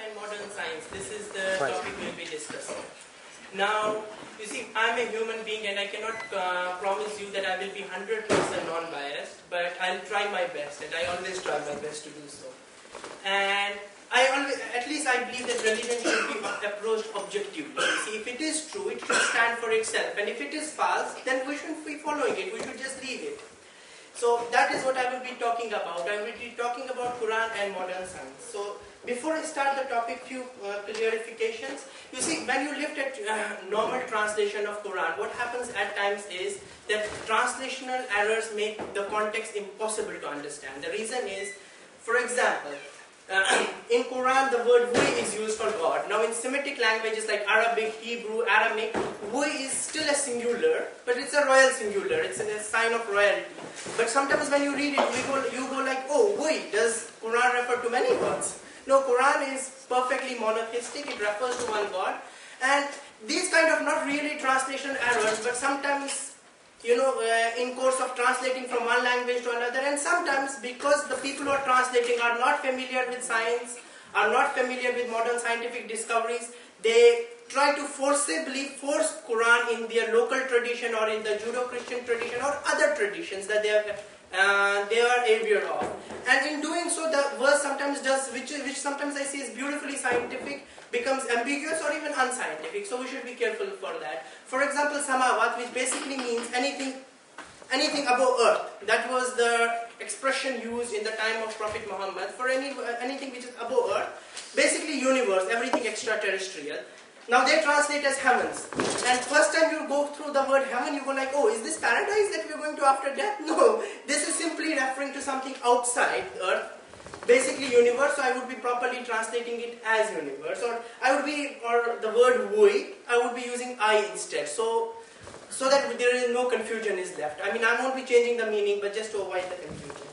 and modern science. This is the topic we'll be discussing. Now, you see, I'm a human being and I cannot promise you that I will be 100% non-biased, but I'll try my best, and I always try my best to do so. And at least I believe that religion should be approached objectively. You see, if it is true, it should stand for itself, and if it is false, then we shouldn't be following it, we should just leave it. So that is what I will be talking about. I will be talking about Quran and modern science. So before I start the topic, few clarifications. You see, when you look at normal translation of Quran, what happens at times is that translational errors make the context impossible to understand. The reason is, for example, in Quran the word "we" is used for God. Now in Semitic languages like Arabic, Hebrew, Aramaic, "we" is still a singular, but it's a royal singular. It's a sign of royalty. But sometimes when you read it, you go like, oh, "we." Does Quran refer to many gods? No, Quran is perfectly monotheistic. It refers to one God. And these kind of not really translation errors, but sometimes, in course of translating from one language to another, and sometimes because the people who are translating are not familiar with science, are not familiar with modern scientific discoveries, they try to forcibly force Quran in their local tradition or in the Judeo-Christian tradition or other traditions that they are aware of. And in doing so, the verse sometimes does, which sometimes I see is beautifully scientific, becomes ambiguous or even unscientific. So we should be careful for that. For example, samawat, which basically means anything above earth. That was the expression used in the time of Prophet Muhammad for anything which is above earth. Basically universe, everything extraterrestrial. Now they translate as heavens. And first time you go through the word heaven, you go like, oh, is this paradise that we're going to after death? No, this is simply referring to something outside earth. Basically universe, so I would be properly translating it as universe. Or the word "we," I would be using "I" instead. So that there is no confusion is left. I mean, I won't be changing the meaning, but just to avoid the confusion.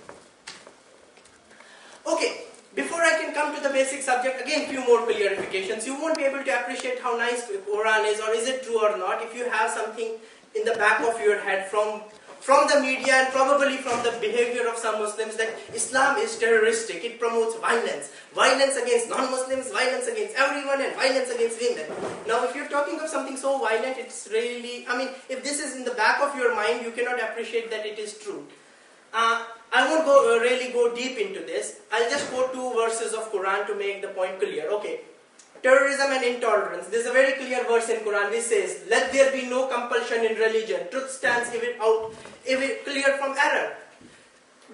Okay. Before I can come to the basic subject, again few more clarifications. You won't be able to appreciate how nice Quran is, or is it true or not, if you have something in the back of your head from the media and probably from the behavior of some Muslims that Islam is terroristic. It promotes violence. Violence against non-Muslims, violence against everyone, and violence against women. Now if you're talking of something so violent, it's really, if this is in the back of your mind, you cannot appreciate that it is true. I won't really go deep into this. I'll just quote two verses of Quran to make the point clear. Okay. Terrorism and intolerance. There's a very clear verse in Quran which says, "Let there be no compulsion in religion. Truth stands clear from error."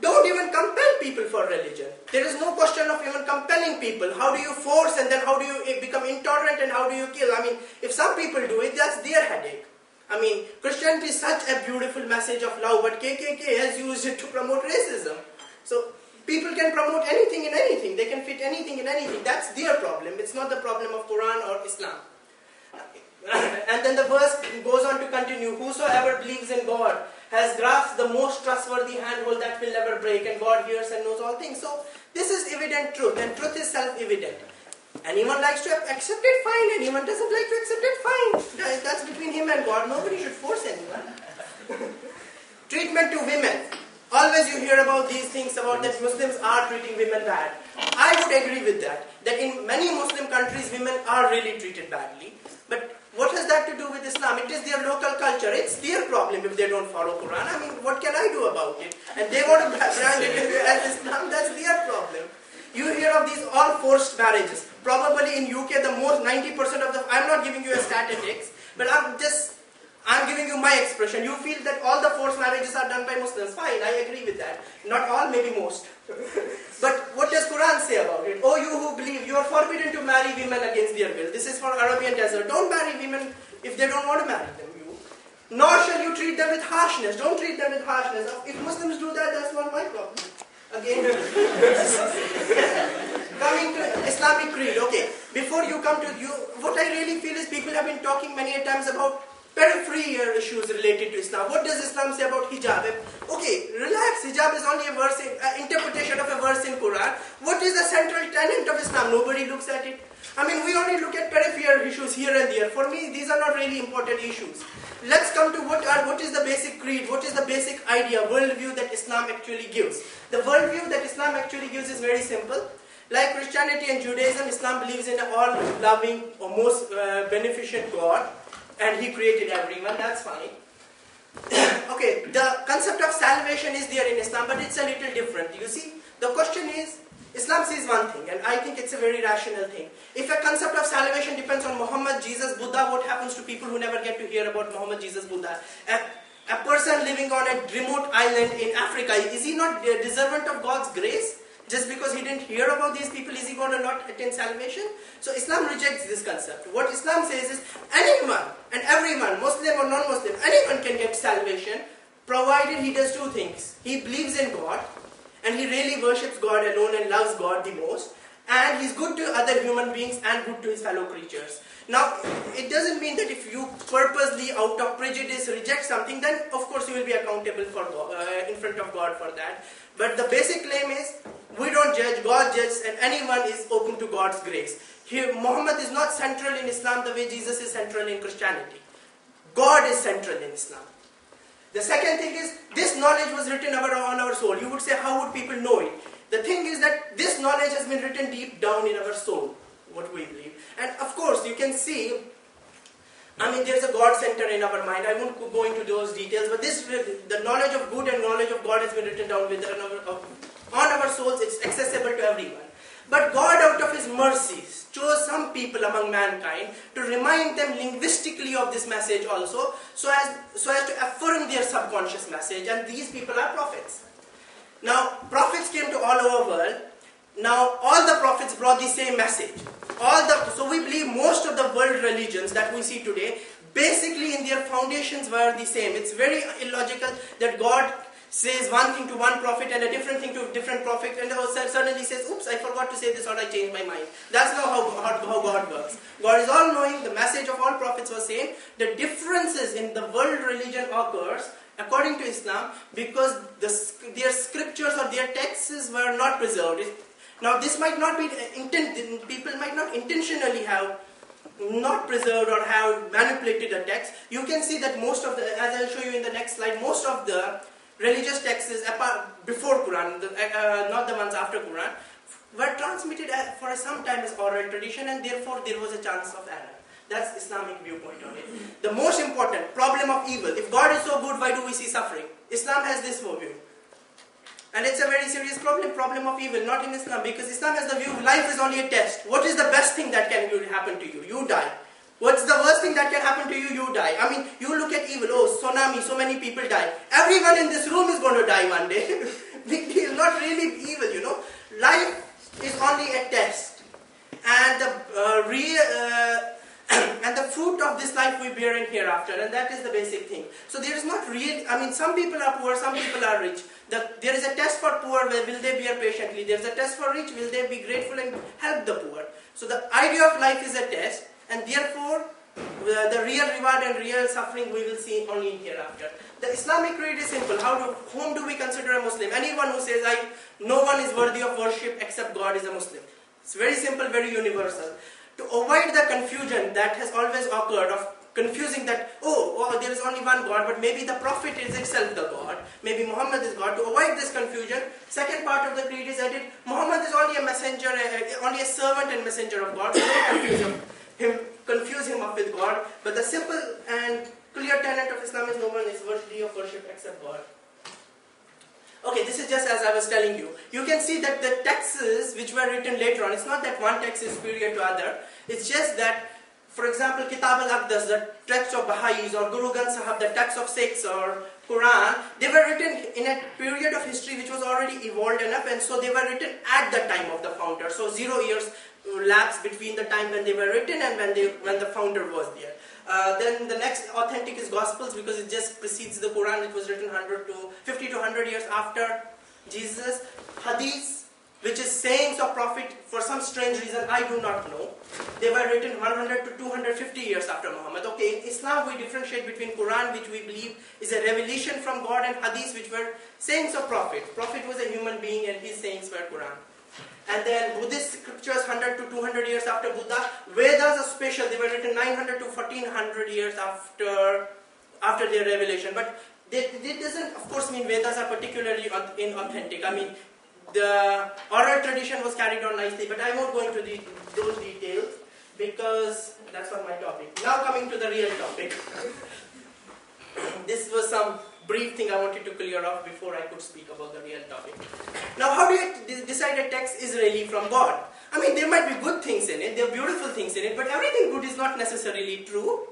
Don't even compel people for religion. There is no question of even compelling people. How do you force, and then how do you become intolerant, and how do you kill? If some people do it, that's their headache. Christianity is such a beautiful message of love, but KKK has used it to promote racism. So people can promote anything in anything. They can fit anything in anything. That's their problem. It's not the problem of Quran or Islam. And then the verse goes on to continue. Whosoever believes in God has grasped the most trustworthy handhold that will never break, and God hears and knows all things. So this is evident truth, and truth is self-evident. Anyone likes to accept it, fine. Anyone doesn't like to accept it, fine. That's between him and God. Nobody should force anyone. Treatment to women. Always you hear about these things about that Muslims are treating women bad. I would agree with that. That in many Muslim countries, women are really treated badly. But what has that to do with Islam? It is their local culture. It's their problem if they don't follow Quran. What can I do about it? And they want to brand it as Islam. That's their problem. You hear of these all forced marriages. Probably in UK, the most 90% of the... I'm not giving you a statistics, but I'm giving you my expression. You feel that all the forced marriages are done by Muslims. Fine, I agree with that. Not all, maybe most. But what does Quran say about it? Oh, you who believe, you are forbidden to marry women against their will. This is for Arabian desert. Don't marry women if they don't want to marry them. Nor shall you treat them with harshness. Don't treat them with harshness. If Muslims do that, that's not my problem. Again, coming to Islamic creed. Okay, before you come to what I really feel is people have been talking many a times about periphery issues related to Islam. What does Islam say about hijab? Okay, relax. Hijab is only a verse, interpretation of a verse in Quran. What is the central tenet of Islam? Nobody looks at it. We only look at peripheral issues here and there. For me, these are not really important issues. Let's come to what is the basic creed, what is the basic idea, worldview that Islam actually gives. The worldview that Islam actually gives is very simple. Like Christianity and Judaism, Islam believes in an all-loving or most beneficent God, and He created everyone. That's fine. Okay, the concept of salvation is there in Islam, but it's a little different. You see, the question is, Islam says one thing, and I think it's a very rational thing. If a concept of salvation depends on Muhammad, Jesus, Buddha, what happens to people who never get to hear about Muhammad, Jesus, Buddha? A person living on a remote island in Africa, is he not deserving of God's grace? Just because he didn't hear about these people, is he going to not attain salvation? So Islam rejects this concept. What Islam says is, anyone and everyone, Muslim or non-Muslim, anyone can get salvation, provided he does two things. He believes in God, and he really worships God alone and loves God the most, and he's good to other human beings and good to his fellow creatures. Now, it doesn't mean that if you purposely, out of prejudice, reject something, then of course you will be accountable for God, in front of God for that. But the basic claim is, we don't judge, God judges, and anyone is open to God's grace. Here, Muhammad is not central in Islam the way Jesus is central in Christianity. God is central in Islam. The second thing is, this knowledge was written on our soul. You would say, how would people know it? The thing is that this knowledge has been written deep down in our soul, what we believe. And of course, you can see, there's a God center in our mind. I won't go into those details, but the knowledge of good and knowledge of God has been written down on our souls. It's accessible to everyone. But God, out of His mercies, chose some people among mankind to remind them linguistically of this message also, so as to affirm their subconscious message, and these people are prophets. Now, prophets came to all over the world. Now, all the prophets brought the same message. So we believe most of the world religions that we see today, basically in their foundations were the same. It's very illogical that God says one thing to one prophet and a different thing to a different prophet, and suddenly says, oops, I forgot to say this, or I changed my mind. That's not how God works. God is all-knowing. The message of all prophets was same. The differences in the world religion occurs, according to Islam, because their scriptures or their texts were not preserved. Now, this might not be intended. People might not intentionally have not preserved or have manipulated the text. You can see that most of the, as I'll show you in the next slide, most of the religious texts before Quran, not the ones after Quran, were transmitted for some time as oral tradition, and therefore there was a chance of error. That's Islamic viewpoint on it. The most important problem of evil. If God is so good, why do we see suffering? Islam has this view. And it's a very serious problem of evil, not in Islam, because Islam has the view life is only a test. What is the best thing that can happen to you? You die. What's the worst thing that can happen to you? You die. You look at evil. Oh, tsunami, so many people die. Everyone in this room is going to die one day. Big deal, not really evil, Life is only a test. And and the fruit of this life we bear in hereafter, and that is the basic thing. So there is not real, some people are poor, some people are rich. There is a test for poor, will they bear patiently? There is a test for rich, will they be grateful and help the poor? So the idea of life is a test, and therefore the real reward and real suffering we will see only in hereafter. The Islamic creed is simple. Whom do we consider a Muslim? Anyone who says, no one is worthy of worship except God is a Muslim. It's very simple, very universal. To avoid the confusion that has always occurred of confusing that, there is only one God, but maybe the Prophet is itself the God, maybe Muhammad is God. To avoid this confusion, second part of the creed is added, Muhammad is only a messenger, only a servant and messenger of God, so don't confuse him up with God. But the simple and clear tenet of Islam is no one is worthy of worship except God. Okay, this is just as I was telling you. You can see that the texts which were written later on, it's not that one text is superior to other. It's just that, for example, Kitab al-Aqdas, the text of Baha'is, or Guru Granth Sahib, the text of Sikhs, or Quran, they were written in a period of history which was already evolved enough, and so they were written at the time of the founder. So 0 years lapsed between the time when they were written and when the founder was there. Then the next authentic is Gospels, because it just precedes the Quran. It was written 50 to 100 years after Jesus. Hadiths, which is sayings of Prophet, for some strange reason I do not know, they were written 100 to 250 years after Muhammad. Okay, in Islam we differentiate between Quran, which we believe is a revelation from God, and Hadiths, which were sayings of Prophet. Prophet was a human being and his sayings were Quran. And then Buddhist scriptures 100 to 200 years after Buddha. Vedas are special. They were written 900 to 1400 years after their revelation. But it doesn't, of course, mean Vedas are particularly inauthentic. the oral tradition was carried on nicely, but I won't go into those details because that's not my topic. Now coming to the real topic. This was some brief thing I wanted to clear off before I could speak about the real topic. Now, how do you decide a text is really from God? I mean, there might be good things in it, there are beautiful things in it, but everything good is not necessarily true.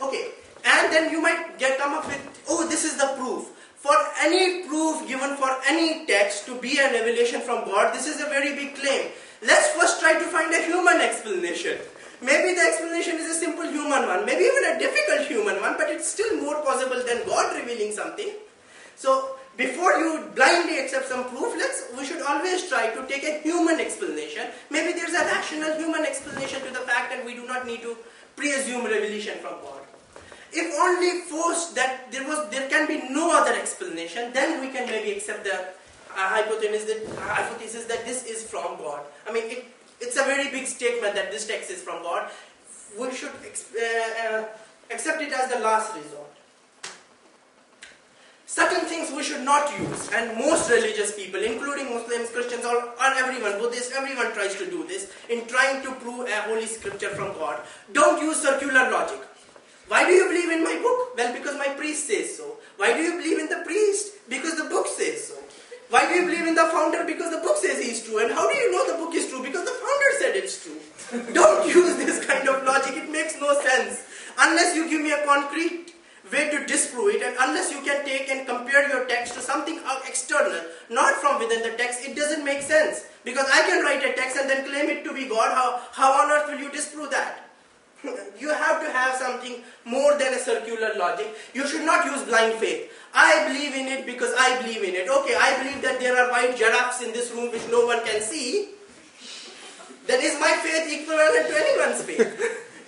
Okay, and then you might come up with, oh, this is the proof. For any proof given for any text to be a revelation from God, this is a very big claim. Let's first try to find a human explanation. Maybe the explanation is a simple human one, maybe even a difficult human one, but it's still more possible than God revealing something. So, before you blindly accept some proof, we should always try to take a human explanation. Maybe there's a rational human explanation to the fact that we do not need to presume revelation from God. If only forced that there can be no other explanation, then we can maybe accept the hypothesis that this is from God. I mean, it's a very big statement that this text is from God. We should accept it as the last resort. Certain things we should not use, and most religious people, including Muslims, Christians, or everyone, Buddhists, everyone tries to do this in trying to prove a holy scripture from God. Don't use circular logic. Why do you believe in my book? Well, because my priest says so. Why do you believe in the priest? Because the book says so. Why do you believe in the founder? Because the book says he's true. And how do you know the book is true? Because the founder said it's true. Don't use this kind of logic. It makes no sense. Unless you give me a concrete way to disprove it, and unless you can take and compare your text to something external, not from within the text, it doesn't make sense. Because I can write a text and then claim it to be God. How on earth will you disprove that? You have to have something more than a circular logic. You should not use blind faith. I believe in it because I believe in it. Okay, I believe that there are white giraffes in this room which no one can see. Then is my faith equivalent to anyone's faith?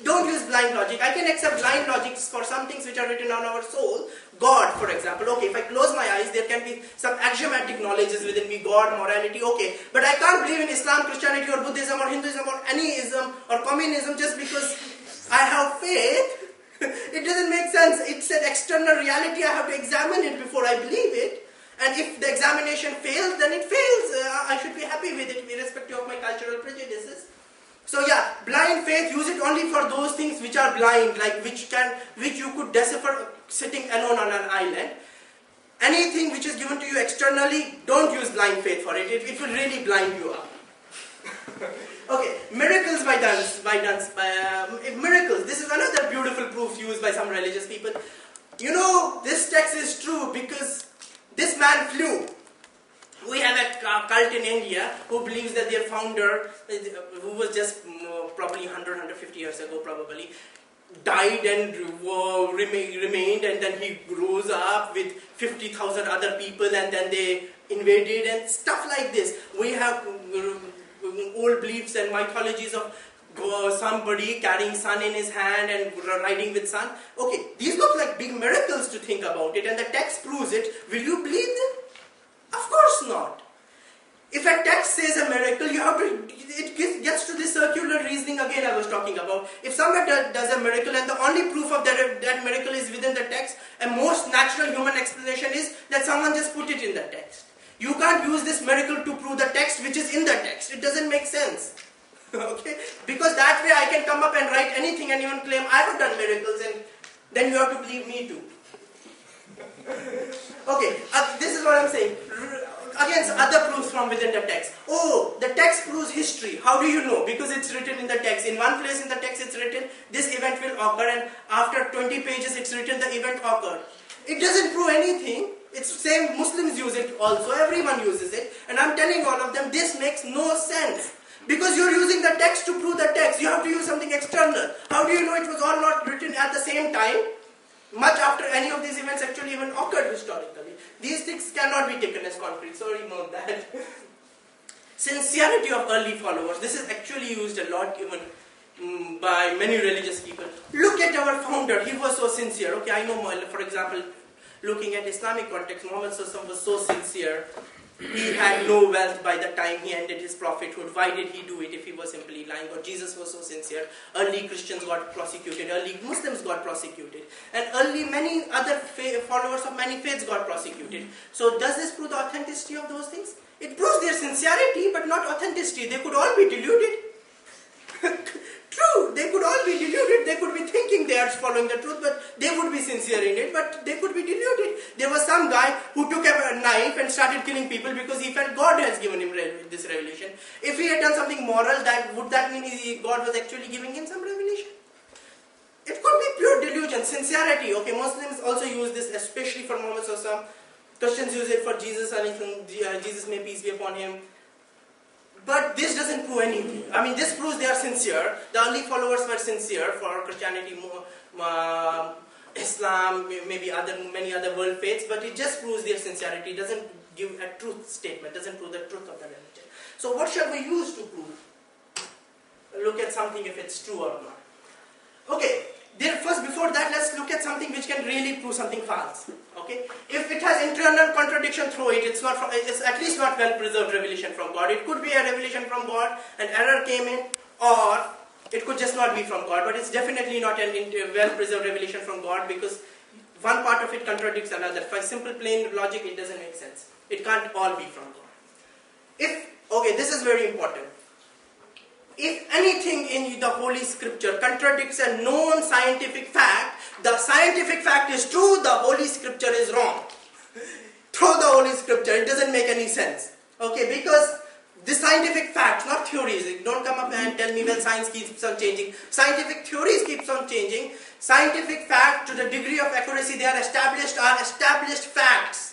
Don't use blind logic. I can accept blind logics for some things which are written on our soul. God, for example. Okay, if I close my eyes, there can be some axiomatic knowledges within me. God, morality, okay. But I can't believe in Islam, Christianity, or Buddhism, or Hinduism, or any ism, or communism just because I have faith. It doesn't make sense. It's an external reality. I have to examine it before I believe it. And if the examination fails, then it fails. I should be happy with it, irrespective of my cultural prejudices. So yeah, blind faith, use it only for those things which are blind, like which you could decipher sitting alone on an island. Anything which is given to you externally, don't use blind faith for it. It will really blind you up. Okay, miracles by miracles. This is another beautiful proof used by some religious people. You know, this text is true because this man flew. We have a cult in India who believes that their founder, who was just probably 100, 150 years ago probably, died and remained, and then he rose up with 50,000 other people, and then they invaded and stuff like this. We have old beliefs and mythologies of somebody carrying sun in his hand and riding with sun. Okay, these look like big miracles to think about it, and the text proves it. Will you believe them? Of course not. If a text says a miracle, it gets to this circular reasoning again I was talking about. If someone does a miracle and the only proof of that miracle is within the text, a most natural human explanation is that someone just put it in the text. You can't use this miracle to prove the text which is in the text. It doesn't make sense. Okay? Because that way I can come up and write anything and even claim I have done miracles, and then you have to believe me too. Okay, this is what I'm saying. Against other proofs from within the text. Oh, the text proves history. How do you know? Because it's written in the text. In one place in the text it's written, this event will occur, and after 20 pages it's written, the event occurred. It doesn't prove anything. It's the same, Muslims use it also, everyone uses it. And I'm telling all of them, this makes no sense. Because you're using the text to prove the text. You have to use something external. How do you know it was all not written at the same time? Much after any of these events actually even occurred historically. These things cannot be taken as concrete. Sorry, note that. Sincerity of early followers. This is actually used a lot even by many religious people. Look at our founder. He was so sincere. Okay, I know, for example, looking at Islamic context, Muhammad was so sincere. he had no wealth by the time he ended his prophethood. Why did he do it if he was simply lying? Or Jesus was so sincere. Early Christians got prosecuted, early Muslims got prosecuted, and early many other followers of many faiths got prosecuted. So does this prove the authenticity of those things? It proves their sincerity, but not authenticity. They could all be deluded. True, they could all be deluded. They could be thinking they are following the truth, but they would be sincere in it, but they could be deluded. There was some guy who took a knife and started killing people because he felt God has given him this revelation. If he had done something moral, would that mean God was actually giving him some revelation? It could be pure delusion, sincerity. Okay, Muslims also use this, especially for Muhammad Sallallahu Alaihi Wasallam. Christians use it for Jesus, and Jesus may peace be upon him. But this doesn't prove anything. I mean, this proves they are sincere. The early followers were sincere for Christianity, Islam, maybe many other world faiths, but it just proves their sincerity. It doesn't give a truth statement, doesn't prove the truth of the religion. So what shall we use to prove? Look at something if it's true or not. Okay, first before that, let's look at something which can really prove something false. Okay, if it has internal contradiction through it, it's at least not well-preserved revelation from God. It could be a revelation from God, an error came in, or it could just not be from God, but it's definitely not a well-preserved revelation from God, because one part of it contradicts another. By simple plain logic, it doesn't make sense. It can't all be from God. Okay, this is very important. If anything in the Holy Scripture contradicts a known scientific fact, the scientific fact is true, the Holy Scripture is wrong. Throw the Holy Scripture, it doesn't make any sense. Okay, because the scientific facts, not theories. Don't come up and tell me, well, science keeps on changing. Scientific theories keeps on changing. Scientific facts, to the degree of accuracy they are established facts.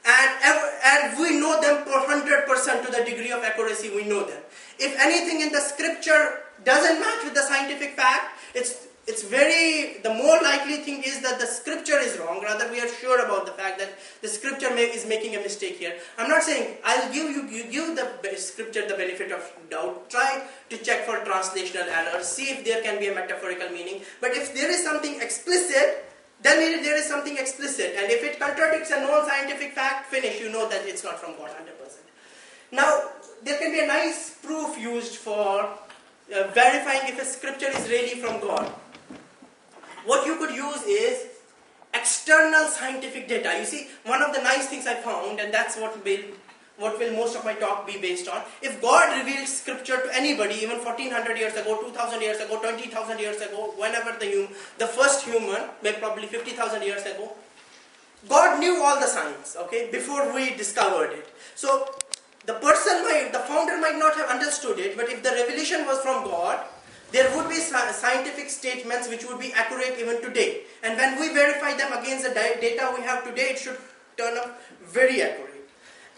And we know them for 100% to the degree of accuracy we know them. If anything in the scripture doesn't match with the scientific fact, the more likely thing is that the scripture is wrong. Rather, we are sure about the fact that the scripture is making a mistake here. I'm not saying I'll give the scripture the benefit of doubt. Try to check for translational errors. See if there can be a metaphorical meaning. But if there is something explicit, then there is something explicit. And if it contradicts a known scientific fact, finish. You know that it's not from God 100%. Now, there can be a nice proof used for verifying if a scripture is really from God. What you could use is external scientific data. You see, one of the nice things I found, and that's what will most of my talk be based on. If God revealed scripture to anybody, even 1400 years ago, 2000 years ago, 20,000 years ago, whenever the first human, maybe probably 50,000 years ago, God knew all the science, okay, before we discovered it. So the founder might not have understood it, but if the revelation was from God, there would be scientific statements which would be accurate even today. And when we verify them against the data we have today, it should turn up very accurate.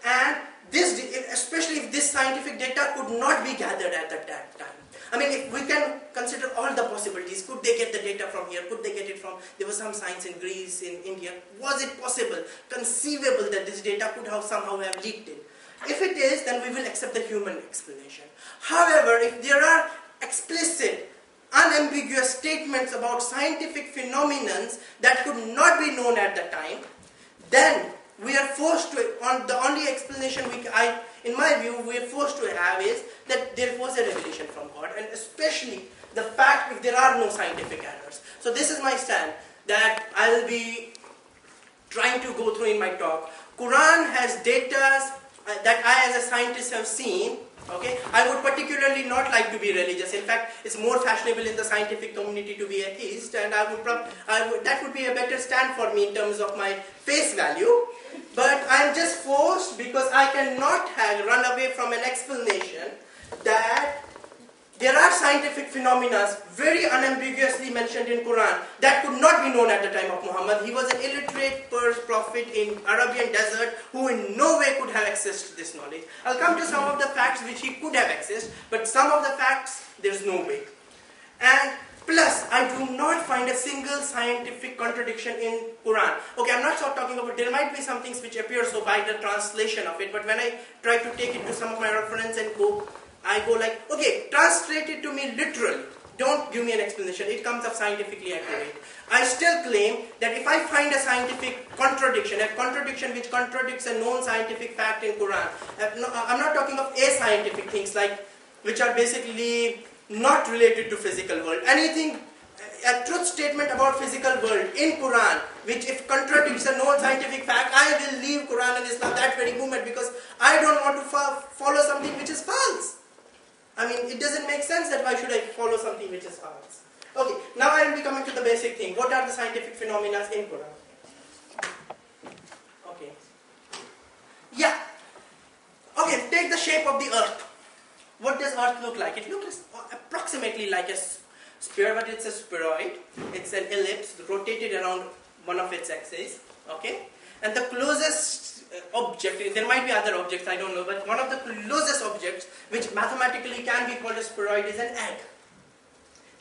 And this, especially if this scientific data could not be gathered at that time. I mean, if we can consider all the possibilities, could they get the data from here? Could they get it from, there was some science in Greece, in India. Was it possible, conceivable that this data could somehow have leaked in? If it is, then we will accept the human explanation. However, if there are explicit, unambiguous statements about scientific phenomena that could not be known at the time, then we are forced to, the only explanation in my view, we are forced to have is that there was a revelation from God, and especially the fact if there are no scientific errors. So this is my stand that I will be trying to go through in my talk. Quran has data that I as a scientist have seen. Okay, I would particularly not like to be religious. In fact, it's more fashionable in the scientific community to be atheist, and that would be a better stand for me in terms of my face value. But I'm just forced because I cannot run away from an explanation that there are scientific phenomena very unambiguously mentioned in Quran that could not be known at the time of Muhammad. He was an illiterate prophet in Arabian desert who in no way could have access to this knowledge. I'll come to some of the facts which he could have accessed, but some of the facts, there's no way. And plus, I do not find a single scientific contradiction in Quran. Okay, I'm not talking about, there might be some things which appear so by the translation of it, but when I try to take it to some of my reference and I go like, okay, translate it to me literally. don't give me an explanation. It comes up scientifically accurate. I still claim that if I find a scientific contradiction, a contradiction which contradicts a known scientific fact in Quran, I'm not talking of ascientific things like which are basically not related to physical world. Anything, a truth statement about physical world in Quran, which if contradicts a known scientific fact, I will leave Quran and Islam that very moment because I don't want to follow something which is false. I mean, it doesn't make sense that why should I follow something which is false. Okay, now I will be coming to the basic thing. What are the scientific phenomena in Quran? Okay. Yeah. Okay, take the shape of the earth. What does earth look like? It looks approximately like a sphere, but it's a spheroid. It's an ellipse rotated around one of its axes. Okay? And the closest object, there might be other objects, I don't know, but one of the closest objects which mathematically can be called a spheroid is an egg.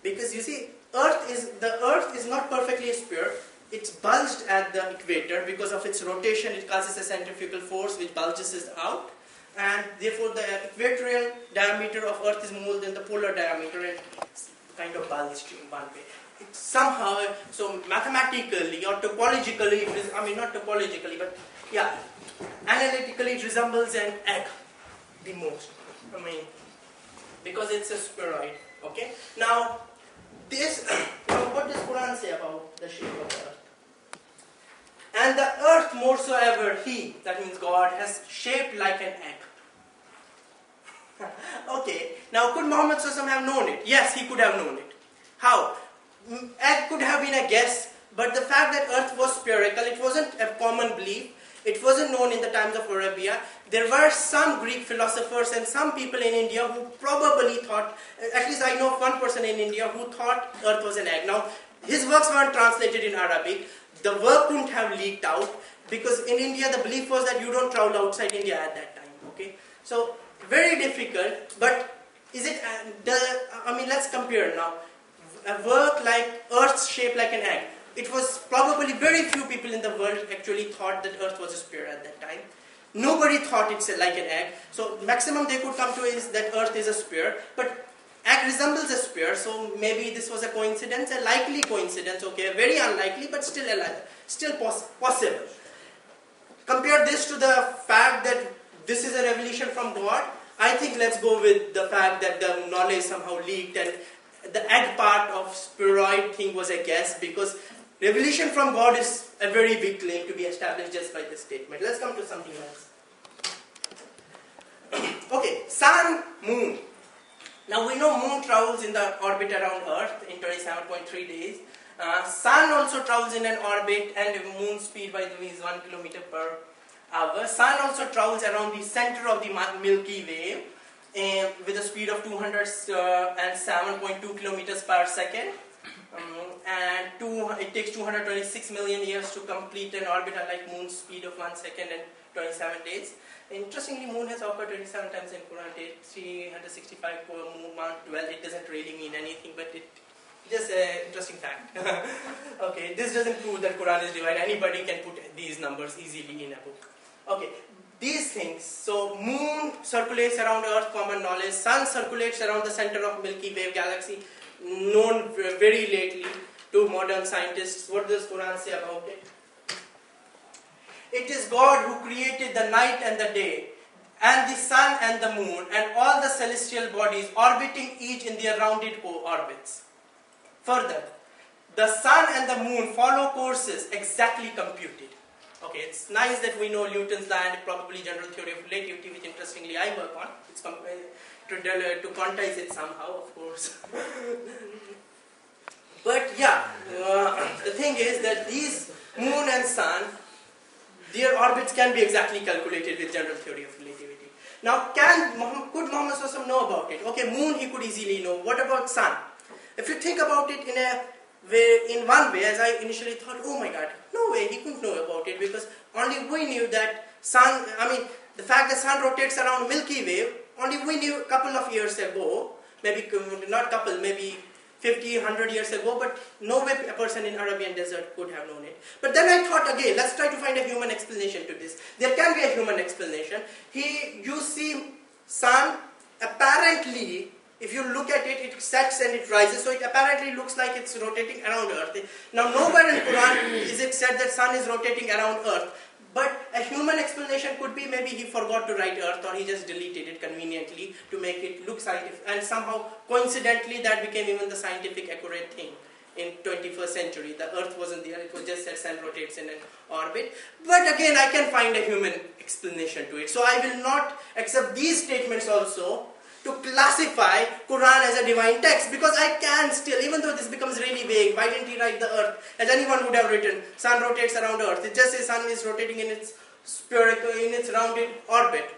Because you see, the earth is not perfectly a sphere. It's bulged at the equator because of its rotation. It causes a centrifugal force which bulges it out. And therefore the equatorial diameter of earth is more than the polar diameter and it's kind of bulged in one way. It somehow, so mathematically or topologically, I mean not topologically, but yeah, analytically it resembles an egg the most. I mean, because it's a spheroid. Okay. Now, what does Quran say about the shape of the earth? And the earth more so ever he, that means God, has shaped like an egg. Okay, now could Muhammad have known it? Yes, he could have known it. How? Egg could have been a guess, but the fact that earth was spherical, it wasn't a common belief. It wasn't known in the times of Arabia. There were some Greek philosophers and some people in India who probably thought, at least I know of one person in India who thought earth was an egg. Now, his works weren't translated in Arabic. The work couldn't have leaked out because in India the belief was that you don't travel outside India at that time. Okay, so very difficult. But is it? I mean, let's compare now. A work like Earth's shape like an egg. It was probably very few people in the world actually thought that Earth was a sphere at that time. Nobody thought it's like an egg. So maximum they could come to is that Earth is a sphere. But egg resembles a sphere, so maybe this was a coincidence, a likely coincidence, okay, very unlikely, but still possible. Compare this to the fact that this is a revelation from God. I think let's go with the fact that the knowledge somehow leaked and the egg part of spheroid thing was a guess, because revelation from God is a very big claim to be established just by this statement. Let's come to something else. Okay, sun, moon. Now we know moon travels in the orbit around Earth in 27.3 days. Sun also travels in an orbit and moon speed by the way is 1 kilometer per hour. Sun also travels around the center of the Milky Way with a speed of 207.2 kilometers per second. It takes 226 million years to complete an orbit, unlike moon's speed of 1 second and 27 days. Interestingly, moon has occurred 27 times in Quran. 365 for moon, Mount 12. It doesn't really mean anything, but it just an interesting fact. Okay, this doesn't prove that Quran is divine. Anybody can put these numbers easily in a book. Okay, these things. So moon circulates around Earth, common knowledge. Sun circulates around the center of Milky Way galaxy, known very lately to modern scientists. What does Quran say about it? It is God who created the night and the day, and the sun and the moon, and all the celestial bodies orbiting each in their rounded orbits. Further, the sun and the moon follow courses exactly computed. Okay, it's nice that we know Newton's law and probably general theory of relativity, which interestingly I work on. It's to quantize it somehow, of course. But yeah, the thing is that these moon and sun, their orbits can be exactly calculated with general theory of relativity. Now, could Muhammad know about it? Okay, moon he could easily know. What about sun? If you think about it in one way, as I initially thought, oh my God, no way he couldn't know about it, because only we knew that sun. I mean, the fact that sun rotates around Milky Way, only we knew a couple of years ago. Maybe not couple, maybe 50, 100 years ago, but no way a person in Arabian desert could have known it. But then I thought again, let's try to find a human explanation to this. There can be a human explanation. You see sun apparently If you look at it, it sets and it rises, so it apparently looks like it's rotating around Earth. Now nowhere in Quran is it said that sun is rotating around Earth. But a human explanation could be maybe he forgot to write Earth, or he just deleted it conveniently to make it look scientific, and somehow coincidentally that became even the scientific accurate thing in 21st century. The Earth wasn't there, it was just that sun rotates in an orbit. But again, I can find a human explanation to it. So I will not accept these statements also to classify Quran as a divine text, because I can still, even though this becomes really vague, why didn't he write the Earth? As anyone would have written, sun rotates around Earth. It just says sun is rotating in its spherical, in its rounded orbit.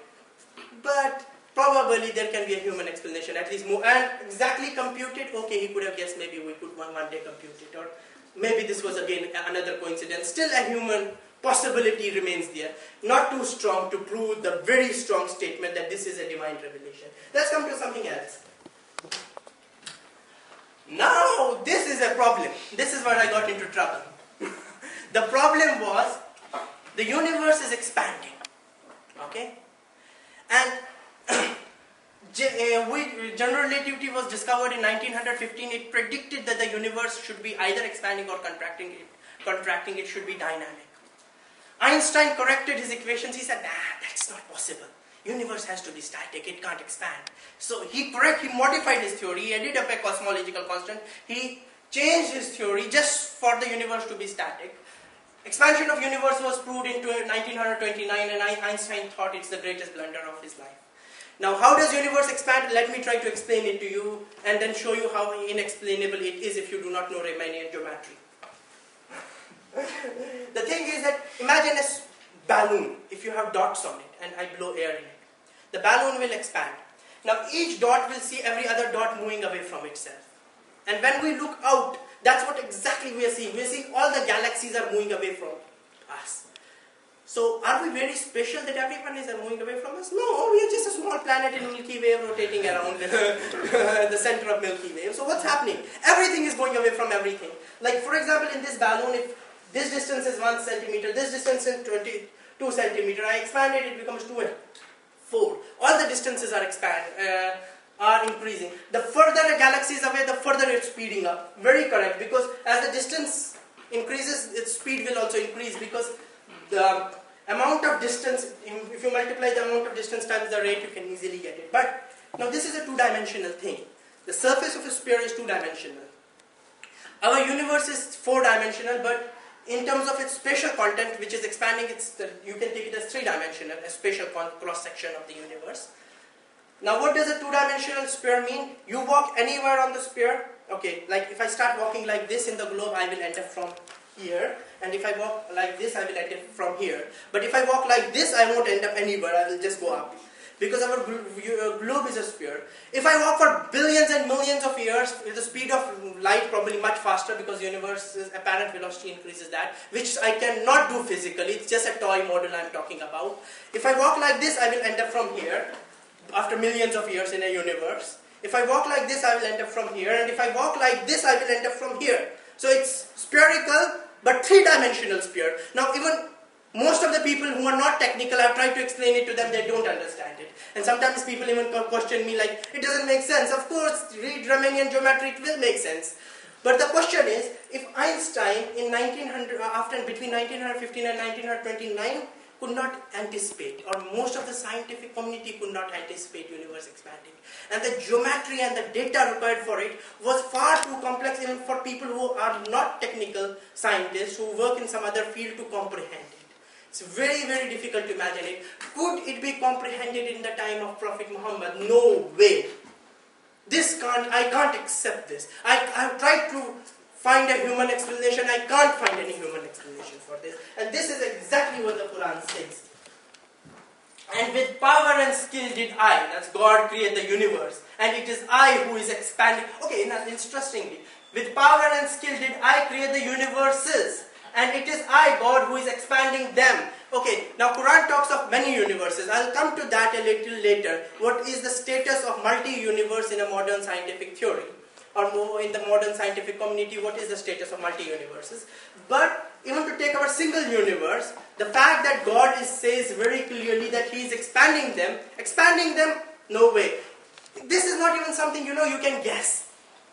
But probably there can be a human explanation, at least more, and exactly computed. Okay, he could have guessed maybe we could one day compute it, or maybe this was again another coincidence. Still a human possibility remains there. Not too strong to prove the very strong statement that this is a divine revelation. Let's come to something else. Now, this is a problem. This is where I got into trouble. The problem was, the universe is expanding. Okay? And general relativity was discovered in 1915. It predicted that the universe should be either expanding or contracting. It should be dynamic. Einstein corrected his equations. He said, nah, that's not possible. Universe has to be static. It can't expand. So he modified his theory. He added up a cosmological constant. He changed his theory just for the universe to be static. Expansion of universe was proved in 1929, and Einstein thought it's the greatest blunder of his life. Now, how does universe expand? Let me try to explain it to you, and then show you how inexplainable it is if you do not know Riemannian geometry. The thing is that, imagine a balloon, if you have dots on it and I blow air in it. The balloon will expand. Now each dot will see every other dot moving away from itself. And when we look out, that's what exactly we are seeing. We are seeing all the galaxies are moving away from us. So are we very special that everyone is moving away from us? No, we are just a small planet in Milky Way rotating around the center of Milky Way. So what's happening? Everything is going away from everything. Like for example, in this balloon, if this distance is 1 centimeter, this distance is 22 centimeter. I expanded, it becomes 2 and 4. All the distances are increasing. The further a galaxy is away, the further it's speeding up. Very correct, because as the distance increases, its speed will also increase, because the amount of distance, if you multiply the amount of distance times the rate, you can easily get it. But now this is a two-dimensional thing. The surface of a sphere is two-dimensional. Our universe is four-dimensional, but in terms of its spatial content, which is expanding, you can take it as three-dimensional, a spatial cross-section of the universe. Now what does a two-dimensional sphere mean? You walk anywhere on the sphere, okay, like if I start walking like this in the globe, I will end up from here, and if I walk like this, I will end up from here. But if I walk like this, I won't end up anywhere, I will just go up. Because our globe is a sphere. If I walk for billions and millions of years, with the speed of light probably much faster, because the universe's apparent velocity increases that, which I cannot do physically, it's just a toy model I'm talking about. If I walk like this, I will end up from here, after millions of years in a universe. If I walk like this, I will end up from here, and if I walk like this, I will end up from here. So it's spherical, but three-dimensional sphere. Now even most of the people who are not technical, I've tried to explain it to them, they don't understand it. And sometimes people even question me like, it doesn't make sense. Of course, read Riemannian geometry, it will make sense. But the question is, if Einstein in between 1915 and 1929 could not anticipate, or most of the scientific community could not anticipate universe expanding, and the geometry and the data required for it was far too complex even for people who are not technical scientists, who work in some other field, to comprehend it. It's very, very difficult to imagine it. Could it be comprehended in the time of Prophet Muhammad? No way. I can't accept this. I've tried to find a human explanation. I can't find any human explanation for this. And this is exactly what the Quran says. And with power and skill did I, that's God, create the universe. And it is I who is expanding. Okay, now interestingly, with power and skill did I create the universes. And it is I, God, who is expanding them. Okay, now Quran talks of many universes. I'll come to that a little later. What is the status of multi-universe in a modern scientific theory? Or more in the modern scientific community, what is the status of multi-universes? But even to take our single universe, the fact that God says very clearly that He is expanding them, no way. This is not even something you can guess.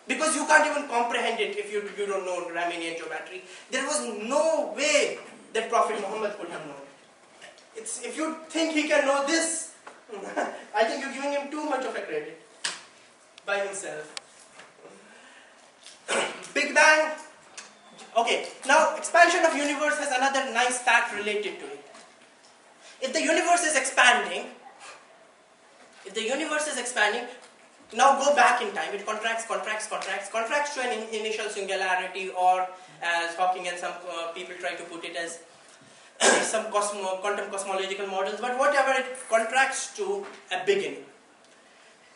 Because you can't even comprehend it if you don't know Riemannian geometry. There was no way that Prophet Muhammad could have known it. If you think he can know this, I think you're giving him too much of a credit by himself. Big Bang. Okay, now expansion of universe has another nice fact related to it. If the universe is expanding, now go back in time. It contracts to an initial singularity, or as Hawking and some people try to put it as some quantum cosmological models, but whatever, it contracts to a beginning.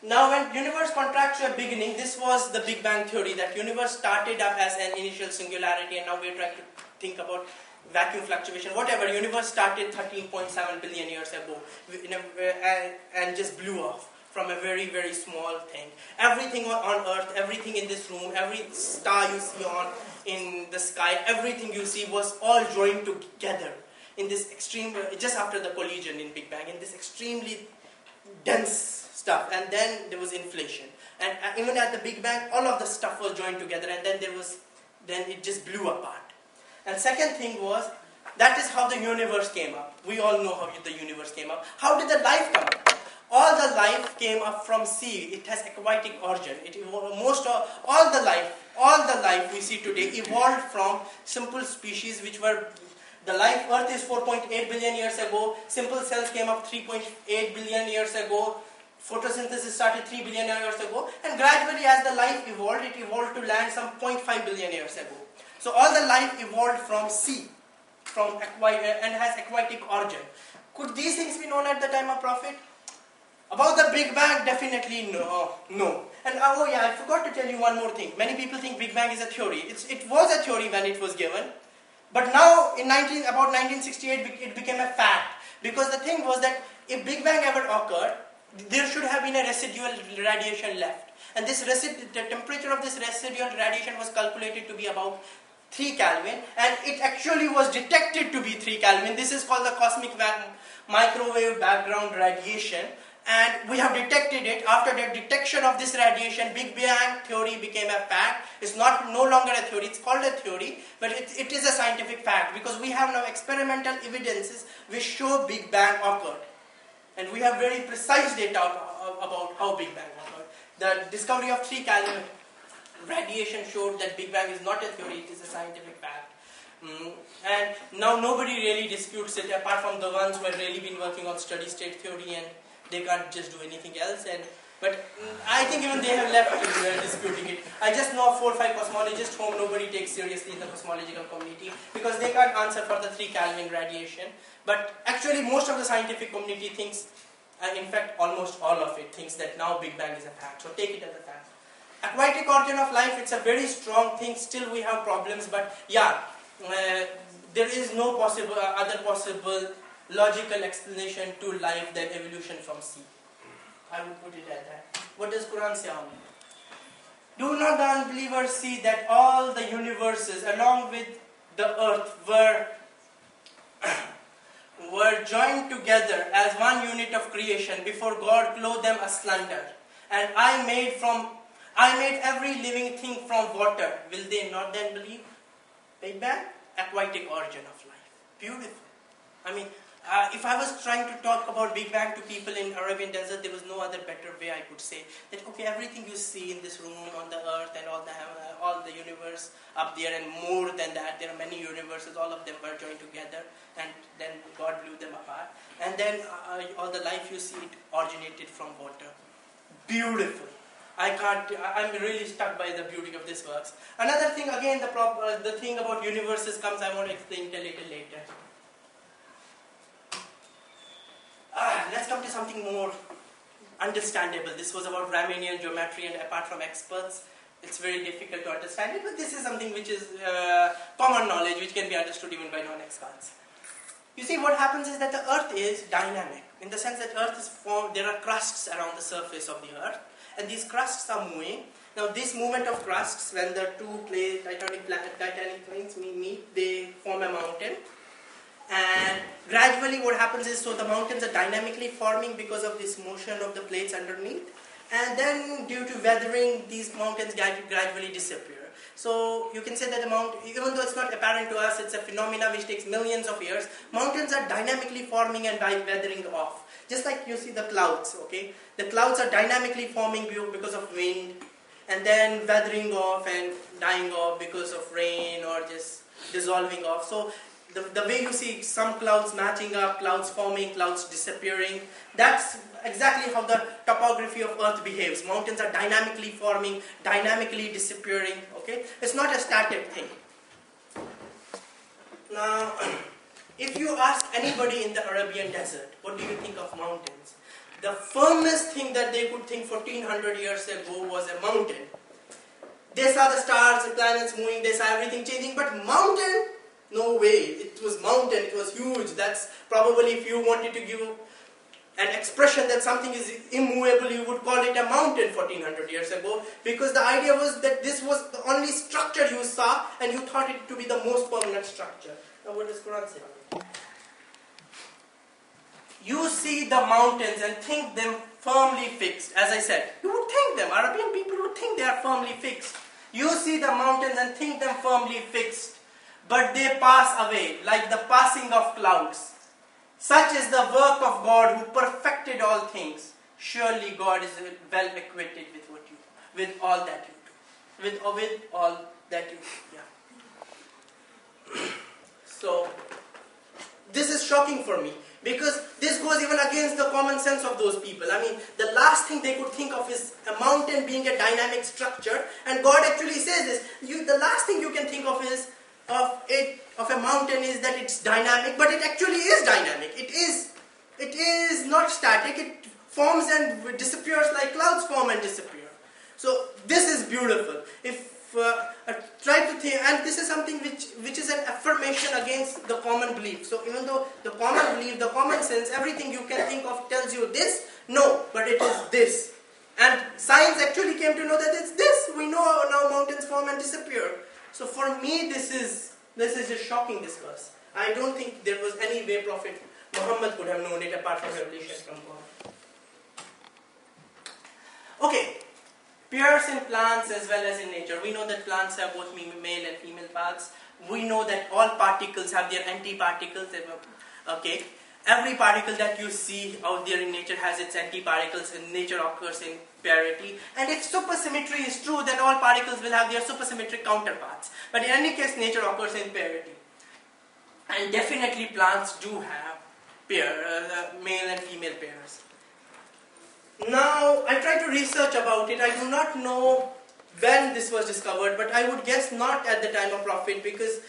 Now when universe contracts to a beginning, this was the Big Bang theory, that universe started up as an initial singularity, and now we're trying to think about vacuum fluctuation, whatever. Universe started 13.7 billion years ago and just blew off from a very, very small thing. Everything on Earth, everything in this room, every star you see in the sky, everything you see was all joined together in this extreme, just after the collision in Big Bang, in this extremely dense stuff, and then there was inflation, and even at the Big Bang, all of the stuff was joined together, and then it just blew apart. And second thing was, that is how the universe came up. We all know how the universe came up. How did the life come up? All the life came up from sea. It has aquatic origin. All the life we see today evolved from simple species which were. The life, Earth is 4.8 billion years ago. Simple cells came up 3.8 billion years ago. Photosynthesis started 3 billion years ago, and gradually as the life evolved, it evolved to land some 0.5 billion years ago. So all the life evolved from sea, and has aquatic origin. Could these things be known at the time of Prophet? About the Big Bang, definitely no. And I forgot to tell you one more thing. Many people think Big Bang is a theory. It was a theory when it was given, but now about 1968 it became a fact, because the thing was that if Big Bang ever occurred, there should have been a residual radiation left, and the temperature of this residual radiation was calculated to be about 3 Kelvin, and it actually was detected to be 3 Kelvin. This is called the cosmic microwave background radiation, and we have detected it. After the detection of this radiation, Big Bang theory became a fact. It's no longer a theory, it's called a theory, but it is a scientific fact, because we have now experimental evidences which show Big Bang occurred. And we have very precise data about how Big Bang occurred. The discovery of 3 Kelvin radiation showed that Big Bang is not a theory, it is a scientific fact. And now nobody really disputes it, apart from the ones who have really been working on steady state theory, and they can't just do anything else. But I think even they have left disputing it. I just know 4 or 5 cosmologists whom nobody takes seriously in the cosmological community, because they can't answer for the 3 Kelvin radiation. But actually most of the scientific community thinks, in fact almost all of it thinks, that now Big Bang is a fact. So take it as a fact. Aquatic origin of life, it's a very strong thing. Still we have problems, but there is no other possible logical explanation to life than evolution from sea. I would put it at that. What does Quran say on it? Do not the unbelievers see that all the universes along with the earth were joined together as one unit of creation before God clothed them asunder, and I made every living thing from water. Will they not then believe? Big Bang, aquatic origin of life. Beautiful. I mean, if I was trying to talk about Big Bang to people in Arabian desert, there was no other better way I could say that, okay, everything you see in this room, on the earth, and all the universe up there, and more than that, there are many universes, all of them were joined together, and then God blew them apart, and then all the life you see, it originated from water. Beautiful. I'm really struck by the beauty of this verse. Another thing, again, the thing about universes comes, I want to explain it a little later. Let's come to something more understandable. This was about Riemannian geometry, and apart from experts, it's very difficult to understand it, but this is something which is common knowledge, which can be understood even by non-experts. You see, what happens is that the earth is dynamic, in the sense that earth is formed, there are crusts around the surface of the earth, and these crusts are moving. Now this movement of crusts, when the two titanic plates meet, they form a mountain. And gradually what happens is, so the mountains are dynamically forming because of this motion of the plates underneath. and then due to weathering, these mountains gradually disappear. So you can say that the mountain, even though it's not apparent to us, it's a phenomena which takes millions of years. Mountains are dynamically forming and weathering off. Just like you see the clouds, okay? The clouds are dynamically forming because of wind, and then weathering off and dying off because of rain or just dissolving off. So the way you see some clouds matching up, clouds forming, clouds disappearing, that's exactly how the topography of Earth behaves. Mountains are dynamically forming, dynamically disappearing, okay? It's not a static thing. Now, if you ask anybody in the Arabian desert, what do you think of mountains? The firmest thing that they could think 1400 years ago was a mountain. They saw the stars, the planets moving, they saw everything changing, but mountain? No way. It was mountain, it was huge. That's probably, if you wanted to give an expression that something is immovable, you would call it a mountain 1400 years ago, because the idea was that this was the only structure you saw and you thought it to be the most permanent structure. Now what does Quran say? You see the mountains and think them firmly fixed. As I said, you would think them, Arabian people would think they are firmly fixed. You see the mountains and think them firmly fixed, but they pass away like the passing of clouds. Such is the work of God who perfected all things. Surely God is well acquainted with all that you do. With all that you do. Yeah. So, this is shocking for me, because this goes even against the common sense of those people. I mean, the last thing they could think of is a mountain being a dynamic structure, and God actually says this. The last thing you can think of is of a mountain is that it's dynamic, but it actually is dynamic. It is not static. It forms and disappears like clouds form and disappear. So this is beautiful. If try to think, and this is something which is an affirmation against the common belief. So even though the common belief, the common sense, everything you can think of tells you this, no, but it is this. And science actually came to know that it's this. We know now mountains form and disappear. So for me, this is just shocking, this verse. I don't think there was any way Prophet Muhammad could have known it apart from revelation from God. Okay, pairs in plants as well as in nature. We know that plants have both male and female parts. We know that all particles have their antiparticles. Okay, every particle that you see out there in nature has its antiparticles, and nature occurs in parity. And if supersymmetry is true, then all particles will have their supersymmetric counterparts. But in any case, nature occurs in parity. And definitely plants do have male and female pairs. Now, I tried to research about it. I do not know when this was discovered, but I would guess not at the time of Prophet, because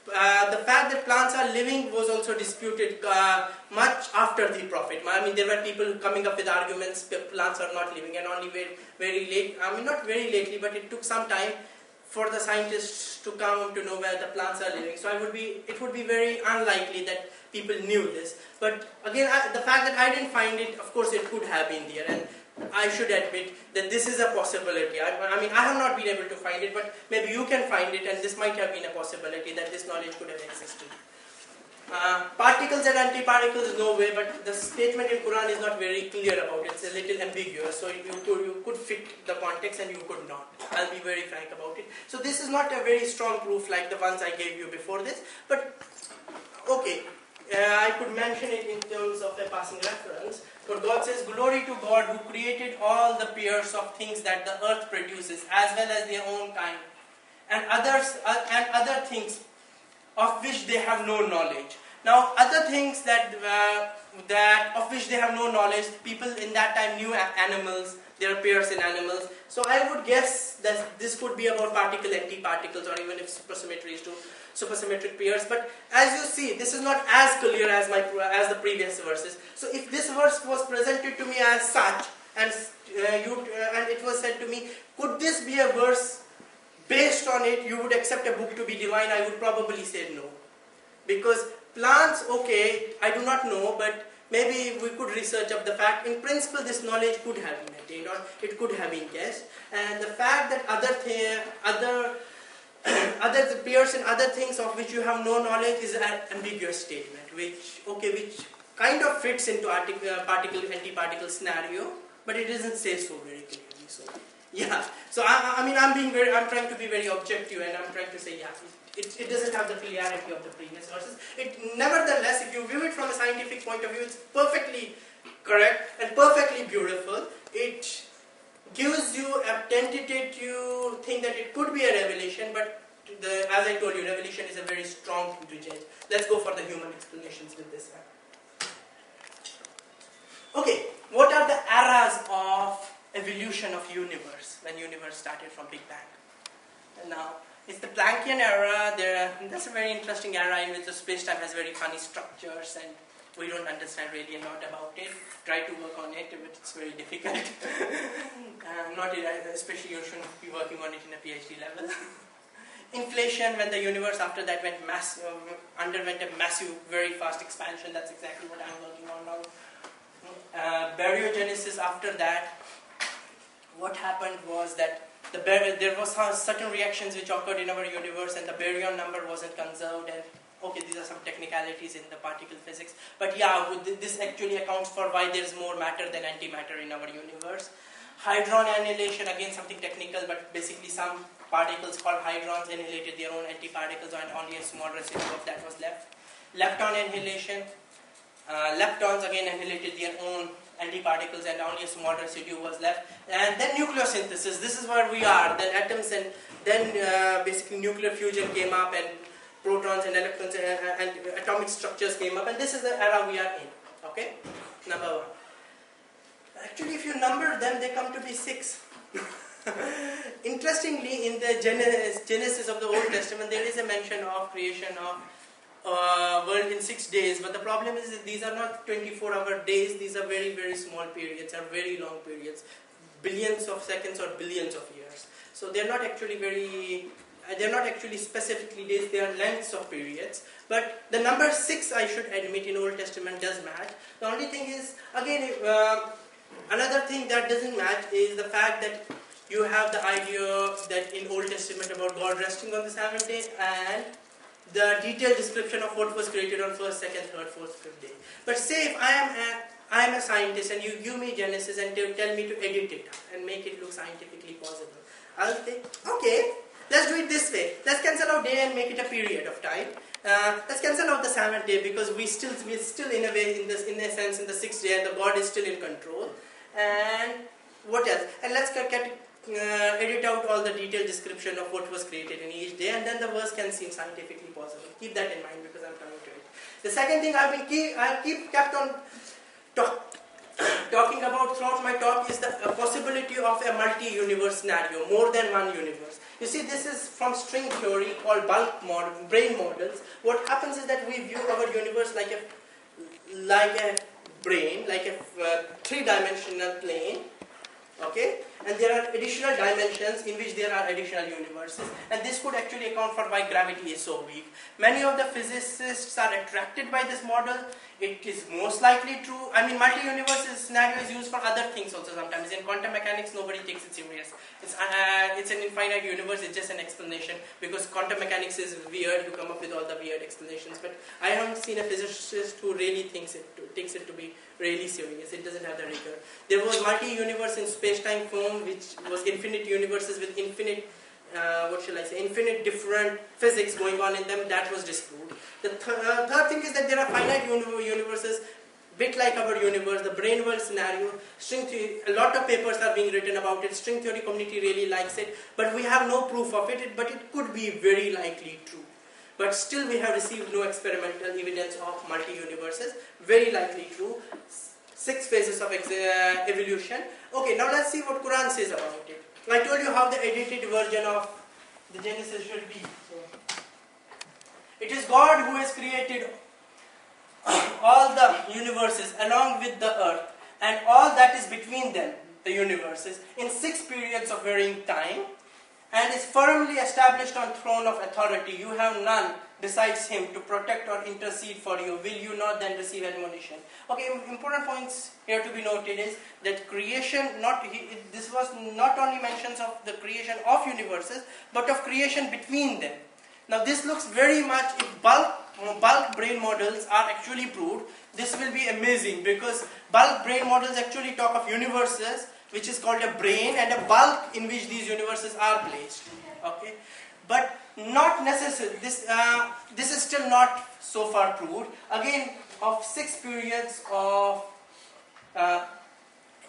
the fact that plants are living was also disputed much after the Prophet. I mean, there were people coming up with arguments that plants are not living, and only very late, I mean not very lately, but it took some time for the scientists to come to know where the plants are living. So it would be very unlikely that people knew this. But again, the fact that I didn't find it, of course it could have been there, and I should admit that this is a possibility. I mean, I have not been able to find it, but maybe you can find it, and this might have been a possibility that this knowledge could have existed. Particles and antiparticles, no way, but the statement in Quran is not very clear about it. It's a little ambiguous, so you could fit the context and you could not. I'll be very frank about it. So this is not a very strong proof like the ones I gave you before this, but okay, I could mention it in terms of a passing reference. But God says, glory to God who created all the pairs of things that the earth produces, as well as their own kind, and other things of which they have no knowledge. Now, other things that of which they have no knowledge, people in that time knew animals, there are pairs in animals. So I would guess that this could be about particle, antiparticles, or even if supersymmetry is true, supersymmetric pairs. But as you see, this is not as clear as the previous verses. So if this verse was presented to me as such, and it was said to me, could this be a verse based on it you would accept a book to be divine? I would probably say no. Because plants, okay, I do not know, but maybe we could research up the fact. In principle, this knowledge could have been attained, or it could have been guessed. And the fact that other pairs and other things of which you have no knowledge is an ambiguous statement, which kind of fits into particle antiparticle scenario. but it doesn't say so very clearly. So yeah, so I'm trying to be very objective, and I'm trying to say, yeah, it doesn't have the clarity of the previous verses. Nevertheless, if you view it from a scientific point of view, it's perfectly correct and perfectly beautiful. It gives you a tentative thing that it could be a revelation, but as I told you, revelation is a very strong thing to judge. Let's go for the human explanations with this one. Okay, what are the eras of evolution of universe when universe started from Big Bang? And now, it's the Planckian era. That's a very interesting era in which the space-time has very funny structures, and we don't understand really a lot about it. Try to work on it, but it's very difficult. Especially you shouldn't be working on it in a PhD level. Inflation, when the universe after that underwent a massive, very fast expansion. That's exactly what I'm working on now. Baryogenesis, after that, what happened was that there was certain reactions which occurred in our universe, and the baryon number wasn't conserved, and okay, these are some technicalities in the particle physics, but yeah, this actually accounts for why there's more matter than antimatter in our universe. Hydron annihilation, again something technical, but basically some particles called hydrons annihilated their own antiparticles, and only a small residue of that was left. Lepton annihilation, leptons again annihilated their own antiparticles, and only a small residue was left. And then nucleosynthesis, this is where we are. Then atoms, and then basically nuclear fusion came up, and protons and electrons and atomic structures came up, and this is the era we are in. Okay, number one. Actually, if you number them, they come to be 6. Interestingly, in the Genesis of the Old Testament, there is a mention of creation of world in 6 days, but the problem is that these are not 24-hour days. These are very, very small periods, are very long periods, billions of seconds or billions of years. So they're not actually specifically days. They are lengths of periods. But the number 6, I should admit, in Old Testament does match. The only thing is, again, another thing that doesn't match is the fact that you have the idea that in Old Testament about God resting on the 7th day, and the detailed description of what was created on 1st, 2nd, 3rd, 4th, 5th day. But say if I am a scientist and you give me Genesis and tell me to edit it and make it look scientifically possible, I'll think, okay, let's do it this way. Let's cancel out day and make it a period of time. Let's cancel out the 7th day, because we're still in a way in a sense in the 6th day, and the God is still in control. And what else? And let's edit out all the detailed description of what was created in each day, and then the verse can seem scientifically possible. Keep that in mind, because I'm coming to it. The second thing I've kept on talking about throughout my talk is the possibility of a multi-universe scenario, more than one universe. You see, this is from string theory called bulk brain models. What happens is that we view our universe like a brain, like a 3-dimensional plane. Okay, and there are additional dimensions in which there are additional universes, and this could actually account for why gravity is so weak. Many of the physicists are attracted by this model. It is most likely true. I mean, multi-universe scenario is used for other things also sometimes. In quantum mechanics, nobody takes it serious. It's an infinite universe. It's just an explanation, because quantum mechanics is weird. You come up with all the weird explanations. But I haven't seen a physicist who really takes it to be really serious. It doesn't have the rigor. There was multi-universe in space-time form, which was infinite universes with infinite infinite different physics going on in them. That was disproved. The third thing is that there are finite universes, bit like our universe, the brain world scenario. String theory, a lot of papers are being written about it. String theory community really likes it, but we have no proof of it. But it could be very likely true. But still, we have received no experimental evidence of multi-universes. Very likely true. 6 phases of evolution. Okay, now let's see what Quran says about it. I told you how the edited version of the Genesis should be. So, it is God who has created all the universes along with the earth and all that is between them, the universes, in 6 periods of varying time, and is firmly established on throne of authority. You have none besides him to protect or intercede for you. Will you not then receive admonition? Okay, important points here to be noted is that creation, this was not only mentions of the creation of universes, but of creation between them. Now this looks very much, if bulk bulk brain models are actually proved, this will be amazing, because bulk brain models actually talk of universes which is called a brain and a bulk in which these universes are placed. Okay, but not necessary. This is still not so far proved. Again, of 6 periods of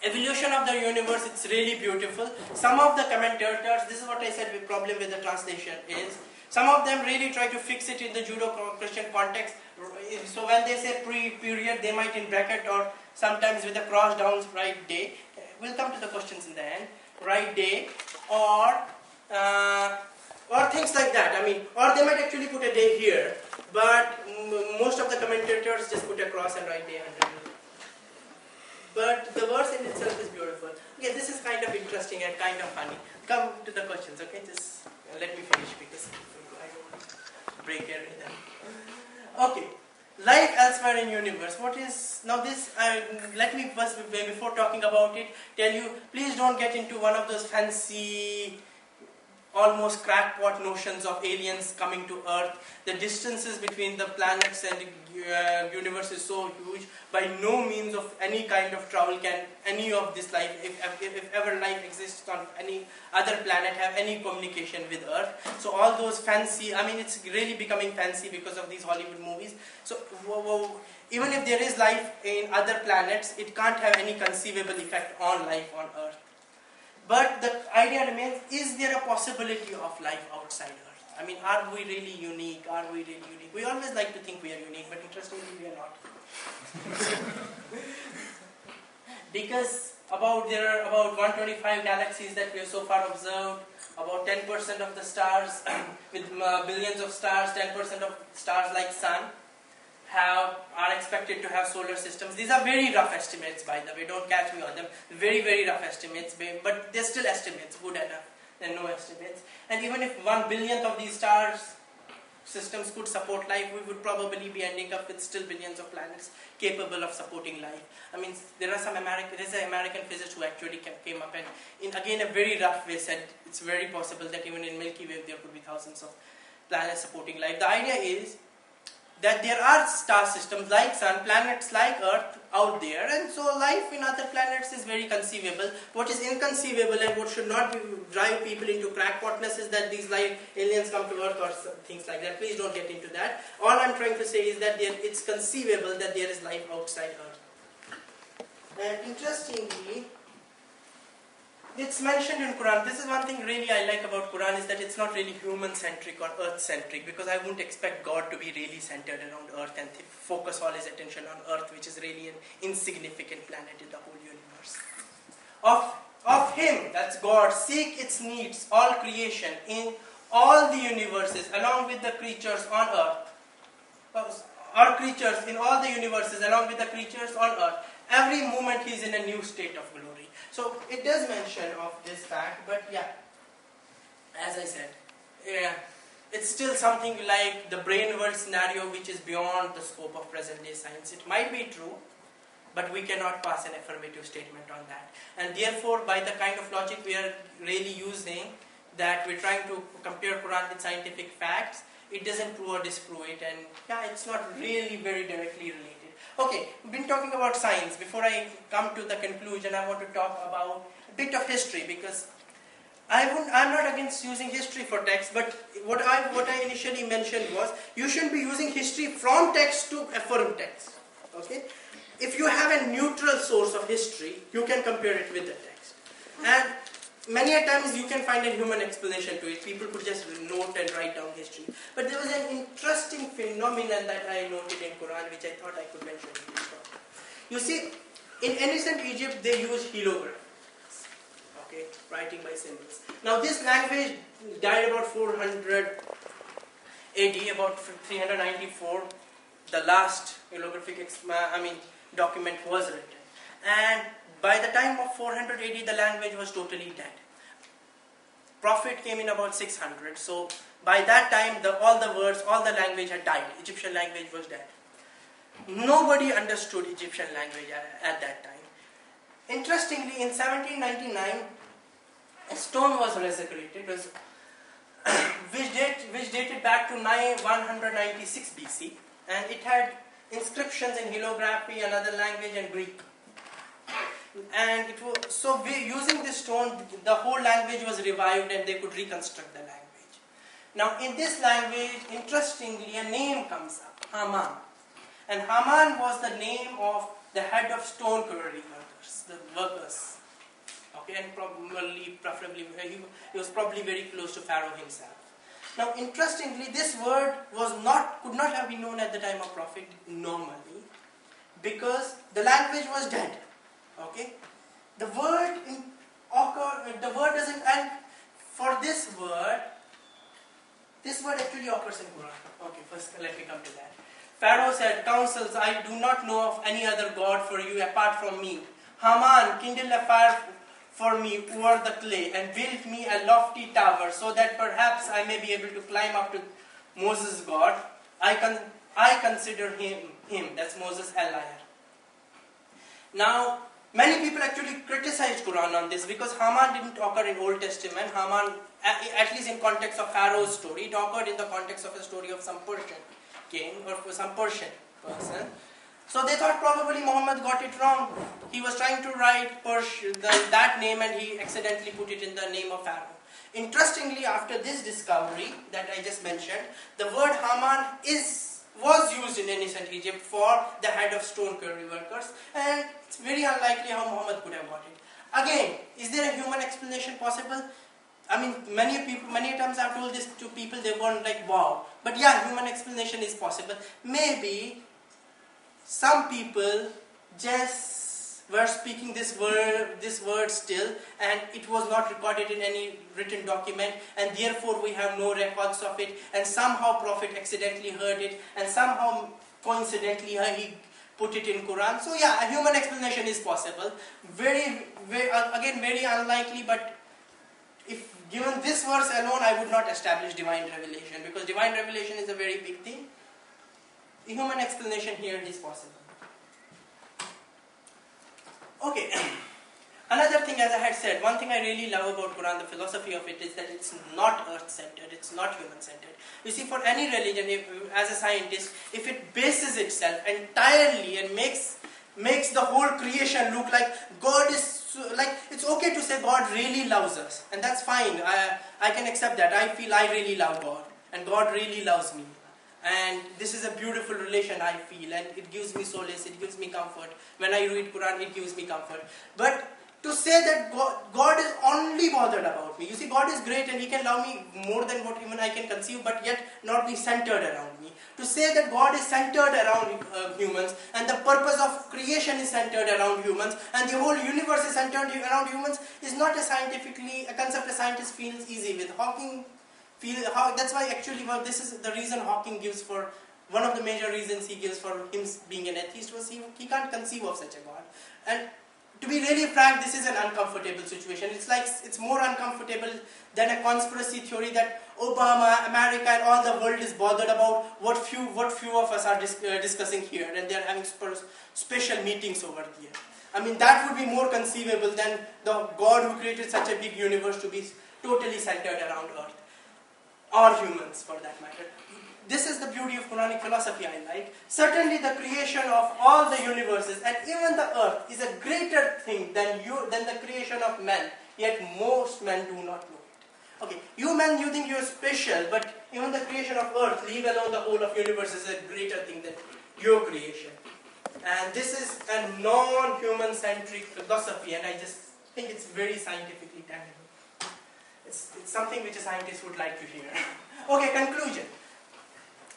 evolution of the universe, it's really beautiful. Some of the commentators, this is what I said, the problem with the translation is, some of them really try to fix it in the Judeo-Christian context. So when they say pre-period, they might in bracket or sometimes with a cross down right day. We'll come to the questions in the end. Right day or things like that. I mean, or they might actually put a day here, but most of the commentators just put a cross and write day 100. But the verse in itself is beautiful. Okay, this is kind of interesting and kind of funny. Come to the questions, okay? Just let me finish because I don't want to break your rhythm. Okay, life elsewhere in universe. What is now this? Let me first, before talking about it, tell you. Please don't get into one of those fancy, almost crackpot notions of aliens coming to Earth. The distances between the planets and the universe is so huge. By no means of any kind of travel can any of this life, if ever life exists on any other planet, have any communication with Earth. So all those fancy, I mean, it's really becoming fancy because of these Hollywood movies. So even if there is life in other planets, it can't have any conceivable effect on life on Earth. But the idea remains, is there a possibility of life outside Earth? I mean, are we really unique? Are we really unique? We always like to think we are unique, but interestingly, we are not. Because there are about 125 galaxies that we have so far observed, about 10% of the stars, with billions of stars, 10% of stars like Sun, are expected to have solar systems. These are very rough estimates, by the way, don't catch me on them. Very, very rough estimates, but they're still estimates, good enough. They're no estimates. And even if 1/1000th of these stars systems could support life, we would probably be ending up with still billions of planets capable of supporting life. I mean, there's an American physicist who actually came up and, in again a very rough way, said it's very possible that even in Milky Way there could be thousands of planets supporting life. The idea is that there are star systems like Sun, planets like Earth out there, and so life in other planets is very conceivable. What is inconceivable and what should not drive people into crackpotness is that these aliens come to Earth or things like that. Please don't get into that. All I'm trying to say is that it's conceivable that there is life outside Earth. And interestingly, it's mentioned in Quran. This is one thing really I like about Quran, is that it's not really human-centric or Earth-centric, because I wouldn't expect God to be really centered around Earth and focus all his attention on Earth, which is really an insignificant planet in the whole universe. Of him, that's God, seek its needs, all creation, in all the universes, along with the creatures on Earth, or creatures in all the universes, along with the creatures on Earth. Every moment he is in a new state of glory. So it does mention of this fact, but yeah, as I said, it's still something like the brain world scenario, which is beyond the scope of present day science. It might be true, but we cannot pass an affirmative statement on that. And therefore, by the kind of logic we are really using, that we're trying to compare Quran with scientific facts, it doesn't prove or disprove it, and yeah, it's not really very directly related. Okay, we've been talking about science. Before I come to the conclusion, I want to talk about a bit of history, because I'm not against using history for text, but what I initially mentioned was, you shouldn't be using history from text to affirm text. Okay? If you have a neutral source of history, you can compare it with the text. And many a times you can find a human explanation to it. People could just note and write down history. But there was an interesting phenomenon that I noted in Quran, which I thought I could mention in this talk. You see, in ancient Egypt, they used hieroglyphs, okay, writing by symbols. Now this language died about 400 AD, about 394. The last hieroglyphic document was written. And by the time of 400 AD, the language was totally dead. Prophet came in about 600. So by that time, all the words, all the language had died. Egyptian language was dead. Nobody understood Egyptian language at that time. Interestingly, in 1799, a stone was resurrected. It was which dated back to 196 BC, and it had inscriptions in Helography, another language, and Greek. And it was, so using this stone, the whole language was revived, and they could reconstruct the language. Now, in this language, interestingly, a name comes up, Haman. And Haman was the name of the head of stone quarry workers, the workers. Okay, and preferably, he was probably very close to Pharaoh himself. Now, interestingly, this word could not have been known at the time of Prophet normally, because the language was dead. Okay, the word doesn't, and for this word actually occurs in Quran. Okay, first let me come to that. Pharaoh said, "Councils, I do not know of any other god for you apart from me. Haman, kindle a fire for me over the clay and build me a lofty tower so that perhaps I may be able to climb up to Moses' God. I consider him, that's Moses, a liar." Now, many people actually criticized Quran on this because Haman didn't occur in Old Testament. Haman, at least in context of Pharaoh's story, it occurred in the context of a story of some Persian king or some Persian person. So they thought probably Muhammad got it wrong. He was trying to write that name and he accidentally put it in the name of Pharaoh. Interestingly, after this discovery that I just mentioned, the word Haman was used in ancient Egypt for the head of stone quarry workers, and it's very unlikely how Muhammad could have got it. Again, is there a human explanation possible? I mean, many times I've told this to people, they weren't like, wow. But yeah, human explanation is possible. Maybe some people just were speaking this word still, and it was not recorded in any written document, and therefore we have no records of it, and somehow Prophet accidentally heard it, and somehow coincidentally he put it in Quran. So yeah, a human explanation is possible. Very unlikely, but if given this verse alone, I would not establish divine revelation, because divine revelation is a very big thing. The human explanation here is possible. Okay, another thing, as I had said, one thing I really love about Quran, the philosophy of it, is that it's not earth-centered, it's not human-centered. You see, for any religion, as a scientist, if it bases itself entirely and makes the whole creation look like God is, like, it's okay to say God really loves us, and that's fine. I can accept that. I feel I really love God, and God really loves me. And this is a beautiful relation, I feel, and it gives me solace, it gives me comfort. When I read Quran, it gives me comfort. But to say that God is only bothered about me, you see, God is great and He can love me more than what even I can conceive, but yet not be centered around me. To say that God is centered around humans, and the purpose of creation is centered around humans, and the whole universe is centered around humans, is not a concept a scientist feels easy with. That's why actually, this is the reason Hawking gives for, one of the major reasons he gives for him being an atheist was he can't conceive of such a God. And to be really frank, this is an uncomfortable situation. It's more uncomfortable than a conspiracy theory that Obama, America, and all the world is bothered about what few of us are discussing here, and they are having special meetings over here. I mean, that would be more conceivable than the God who created such a big universe to be totally centered around Earth. Or humans, for that matter. This is the beauty of Quranic philosophy I like. Certainly the creation of all the universes and even the earth is a greater thing than the creation of man, yet most men do not know it. Okay, you men, you think you're special, but even the creation of earth, leave alone the whole of universe, is a greater thing than your creation. And this is a non-human centric philosophy, and I just think it's very scientifically tangible. It's something which a scientist would like to hear. Okay, conclusion.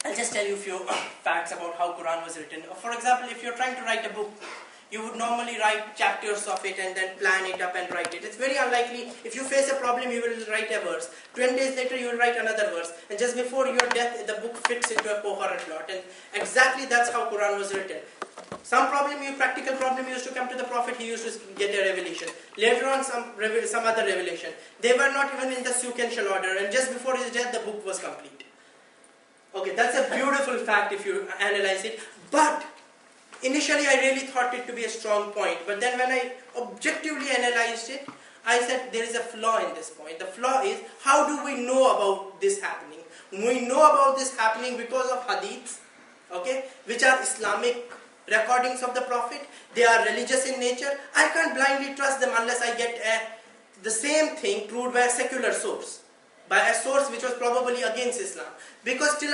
I'll just tell you a few facts about how Quran was written. For example, if you're trying to write a book, you would normally write chapters of it and then plan it up and write it. It's very unlikely. If you face a problem, you will write a verse. 20 days later, you will write another verse. And just before your death, the book fits into a coherent plot. And exactly that's how Quran was written. Some practical problem used to come to the Prophet, he used to get a revelation. Later on, some other revelation. They were not even in the sequential order, and just before his death, the book was complete. Okay, that's a beautiful fact if you analyze it. But initially, I really thought it to be a strong point. But then when I objectively analyzed it, I said there is a flaw in this point. The flaw is, how do we know about this happening. We know about this happening because of hadiths, okay, which are Islamic recordings of the Prophet. They are religious in nature. I can't blindly trust them unless I get the same thing proved by a secular source, by a source which was probably against Islam. Because still,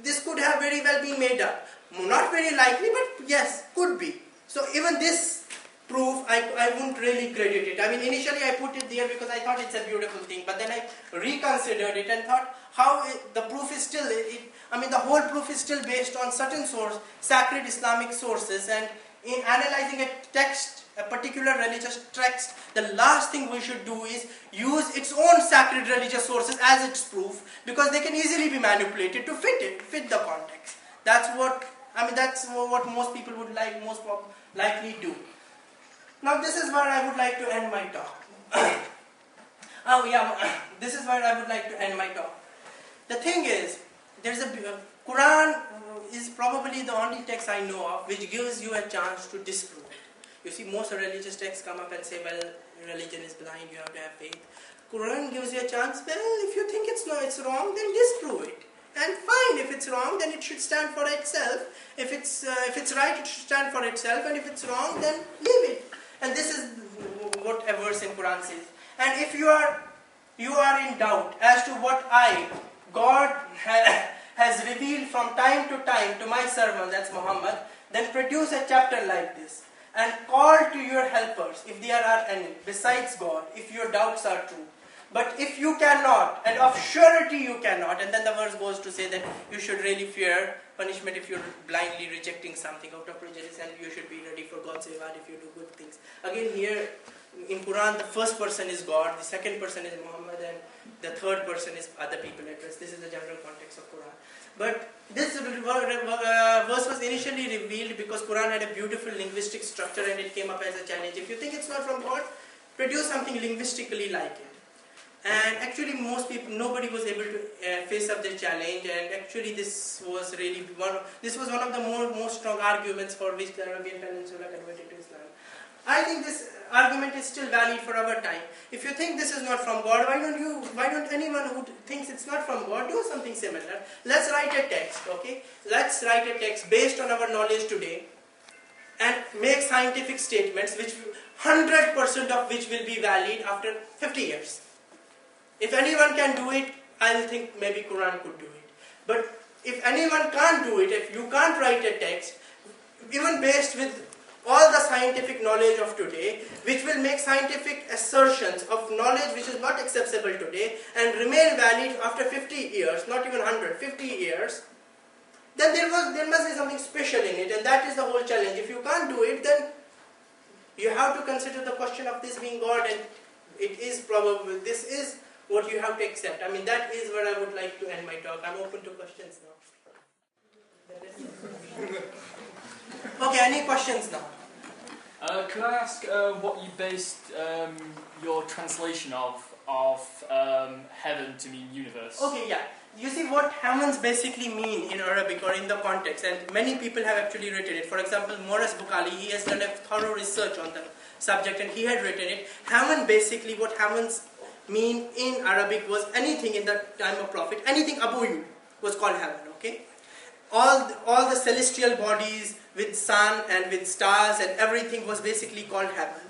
this could have very well been made up. Not very likely, but yes, could be. So even this proof, I wouldn't really credit it. I mean, initially I put it there because I thought it's a beautiful thing, but then I reconsidered it and thought the proof is still, the whole proof is still based on certain sacred Islamic sources, and in analyzing a text, a particular religious text, the last thing we should do is use its own sacred religious sources as its proof, because they can easily be manipulated to fit the context. That's what most people would most likely do. Now this is where I would like to end my talk. This is where I would like to end my talk. The thing is, Quran is probably the only text I know of which gives you a chance to disprove it. You see, most religious texts come up and say, well, religion is blind, you have to have faith. Quran gives you a chance, well, if you think it's wrong, then disprove it. And fine, if it's wrong, then it should stand for itself. If it's right, it should stand for itself. And if it's wrong, then leave it. And this is what a verse in Quran says. And if you are in doubt as to what God has revealed from time to time to my servant, that's Muhammad, then produce a chapter like this and call to your helpers, if there are any, besides God, if your doubts are true. But if you cannot, and of surety you cannot, and then the verse goes to say that you should really fear punishment if you're blindly rejecting something out of prejudice, and you should be ready for God's reward if you do good things. Again, here in Quran, the first person is God, the second person is Muhammad, and the third person is other people addressed. This is the general context of Quran. But this verse was initially revealed because Quran had a beautiful linguistic structure, and it came up as a challenge. If you think it's not from God, produce something linguistically like it. And actually nobody was able to face up the challenge, and actually this was one of the most strong arguments for which the Arabian Peninsula converted to Islam. I think this argument is still valid for our time. If you think this is not from God, why don't anyone who thinks it's not from God do something similar? Let's write a text, okay? Let's write a text based on our knowledge today and make scientific statements which 100% of which will be valid after 50 years. If anyone can do it, I'll think maybe Quran could do it. But if anyone can't do it, if you can't write a text, even based with all the scientific knowledge of today, which will make scientific assertions of knowledge which is not accessible today and remain valid after 50 years, not even 100, 50 years, then there must be something special in it, and that is the whole challenge. If you can't do it, then you have to consider the question of this being God, and it is probable, this is what you have to accept. I mean, that is where I would like to end my talk. I'm open to questions now. Okay, any questions now? Could I ask what you based your translation of heaven to mean universe? Okay, yeah. You see what heavens basically mean in Arabic or in the context, and many people have actually written it. For example, Morris Bukhari, he has done a thorough research on the subject, and he had written it. Heaven, basically what heavens mean in Arabic was anything in the time of Prophet, anything above you was called heaven, okay? All the celestial bodies with sun and with stars and everything was basically called heaven.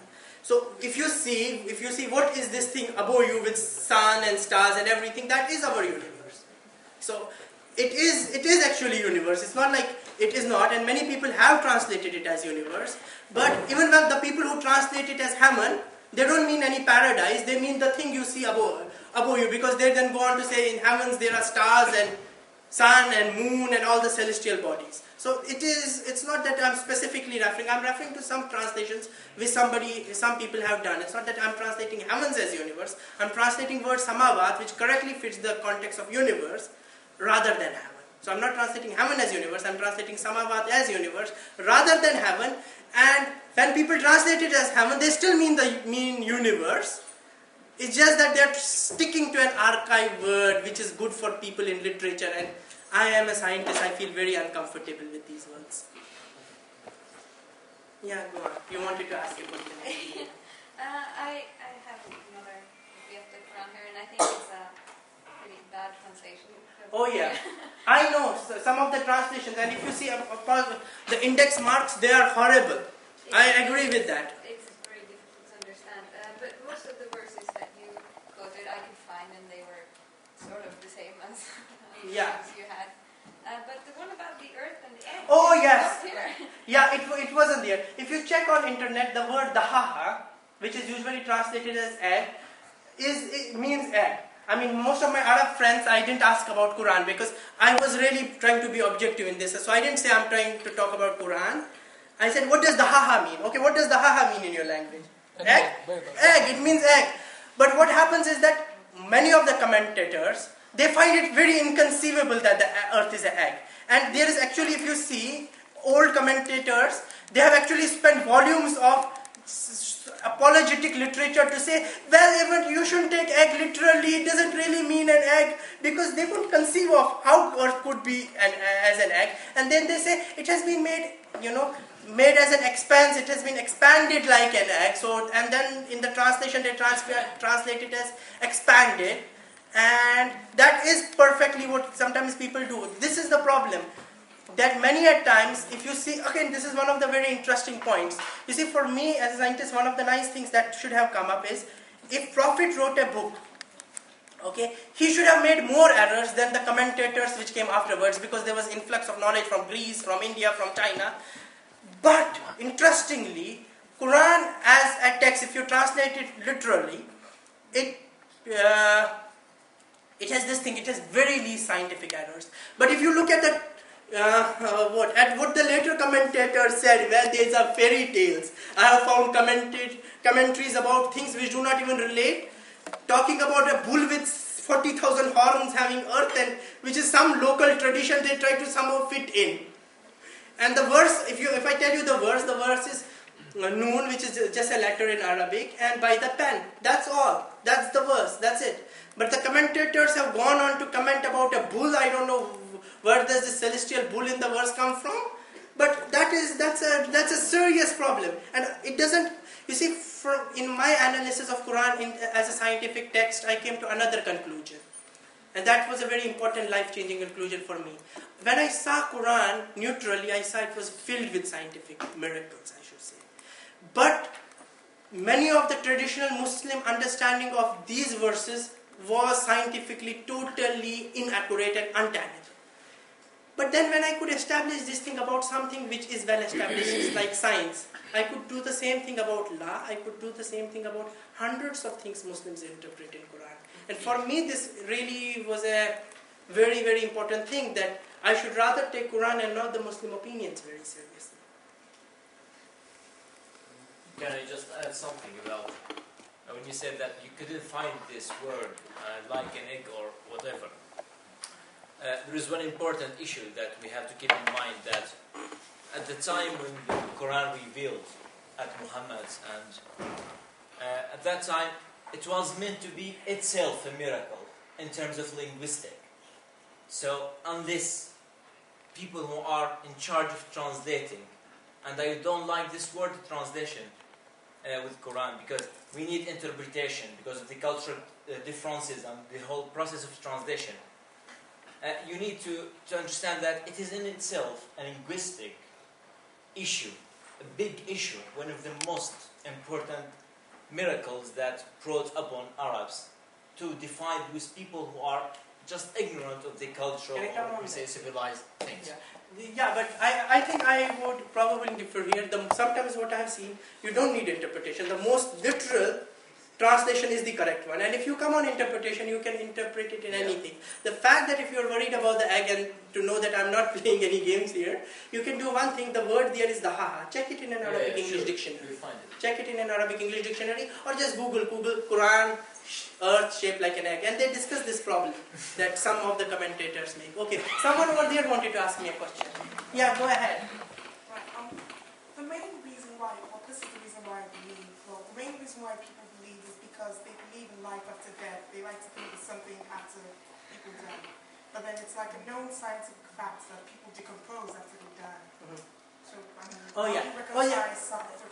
So if you see what is this thing above you with sun and stars and everything, that is our universe. So it is actually universe. It's not like it is not, and many people have translated it as universe. But even when the people who translate it as heaven, they don't mean any paradise, they mean the thing you see above you, because they then go on to say in heavens there are stars and sun and moon and all the celestial bodies. So it's not that I'm specifically I'm referring to some translations which some people have done. It's not that I'm translating heavens as universe, I'm translating word samawat, which correctly fits the context of universe rather than heaven. So I'm not translating heaven as universe, I'm translating samawat as universe rather than heaven. And when people translate it as heaven, they still mean universe. It's just that they're sticking to an archaic word which is good for people in literature, and I am a scientist, I feel very uncomfortable with these words. Yeah, go on. You wanted to ask a question. I have another copy of the Quran here, and I think it's a pretty bad bad translation. Oh yeah, I know some of the translations, and if you see the index marks, they are horrible. I agree with that. It's very difficult to understand, but most of the verses that you quoted, I could find, and they were sort of the same as the ones you had. But the one about the earth and the egg. Oh yes, yeah, it wasn't there. If you check on internet, the word dahaha, which is usually translated as egg, it means egg. I mean, most of my Arab friends, I didn't ask about Quran because I was really trying to be objective in this. So I didn't say I'm trying to talk about Quran. I said, what does the haha mean? Okay, what does the haha mean in your language? Egg? Egg, it means egg. But what happens is that many of the commentators, they find it very inconceivable that the earth is an egg. And there is actually, if you see, old commentators, they have actually spent volumes of apologetic literature to say, well, even you shouldn't take egg literally, it doesn't really mean an egg, because they couldn't conceive of how earth could be as an egg. And then they say it has been made, made as an expanse, it has been expanded like an egg. So, and then in the translation they translate it as expanded, and that is perfectly what sometimes people do. This is the problem. That many at times, if you see, again, this is one of the very interesting points. You see, for me as a scientist, one of the nice things that should have come up is, if Prophet wrote a book, okay, he should have made more errors than the commentators which came afterwards, because there was influx of knowledge from Greece, from India, from China. But interestingly, Quran as a text, if you translate it literally, it has this thing, it has very least scientific errors. But if you look at the what the later commentators said, where these are fairy tales. I have found commentaries about things which do not even relate, talking about a bull with 40,000 horns having earth, and which is some local tradition they try to somehow fit in. And the verse, if I tell you the verse is noon, which is just a letter in Arabic, and by the pen. That's all. That's the verse. That's it. But the commentators have gone on to comment about a bull. I don't know where does the celestial bull in the verse come from, but that's a serious problem, and it doesn't. You see, in my analysis of Quran as a scientific text, I came to another conclusion, and that was a very important, life-changing conclusion for me. When I saw Quran neutrally, I saw it was filled with scientific miracles, I should say. But many of the traditional Muslim understanding of these verses was scientifically totally inaccurate and untenable. But then when I could establish this thing about something which is well established, like science, I could do the same thing about law, I could do the same thing about hundreds of things Muslims interpret in Quran. And for me, this really was a very, very important thing, that I should rather take Quran and not the Muslim opinions very seriously. Can I just add something about when you said that you couldn't find this word like an egg or whatever? There is one important issue that we have to keep in mind, that at the time when the Quran revealed at Muhammad's, and at that time it was meant to be itself a miracle in terms of linguistic. So unless people who are in charge of translating, and I don't like this word translation with Quran, because we need interpretation because of the cultural differences and the whole process of translation. You need to understand that it is in itself a linguistic issue, a big issue, one of the most important miracles that brought upon Arabs to define with people who are just ignorant of the cultural or we say civilized things. Yeah, but I think I would probably differ here. Sometimes what I have seen, you don't need interpretation. The most literal translation is the correct one. And if you come on interpretation, you can interpret it in anything. The fact that if you're worried about the egg, and to know that I'm not playing any games here, you can do one thing. The word there is the haha. Check it in an Arabic English dictionary. Check it in an Arabic English dictionary, or just Google Quran, earth shaped like an egg. And they discuss this problem that some of the commentators make. Okay, someone over there wanted to ask me a question. Yeah, go ahead. Right, the main reason why, well, this is the reason why I believe, well, the main reason why people believe is because they believe in life after death. They like to think of something after people die. But then it's like a known scientific fact that people decompose after they die. So, Oh, yeah.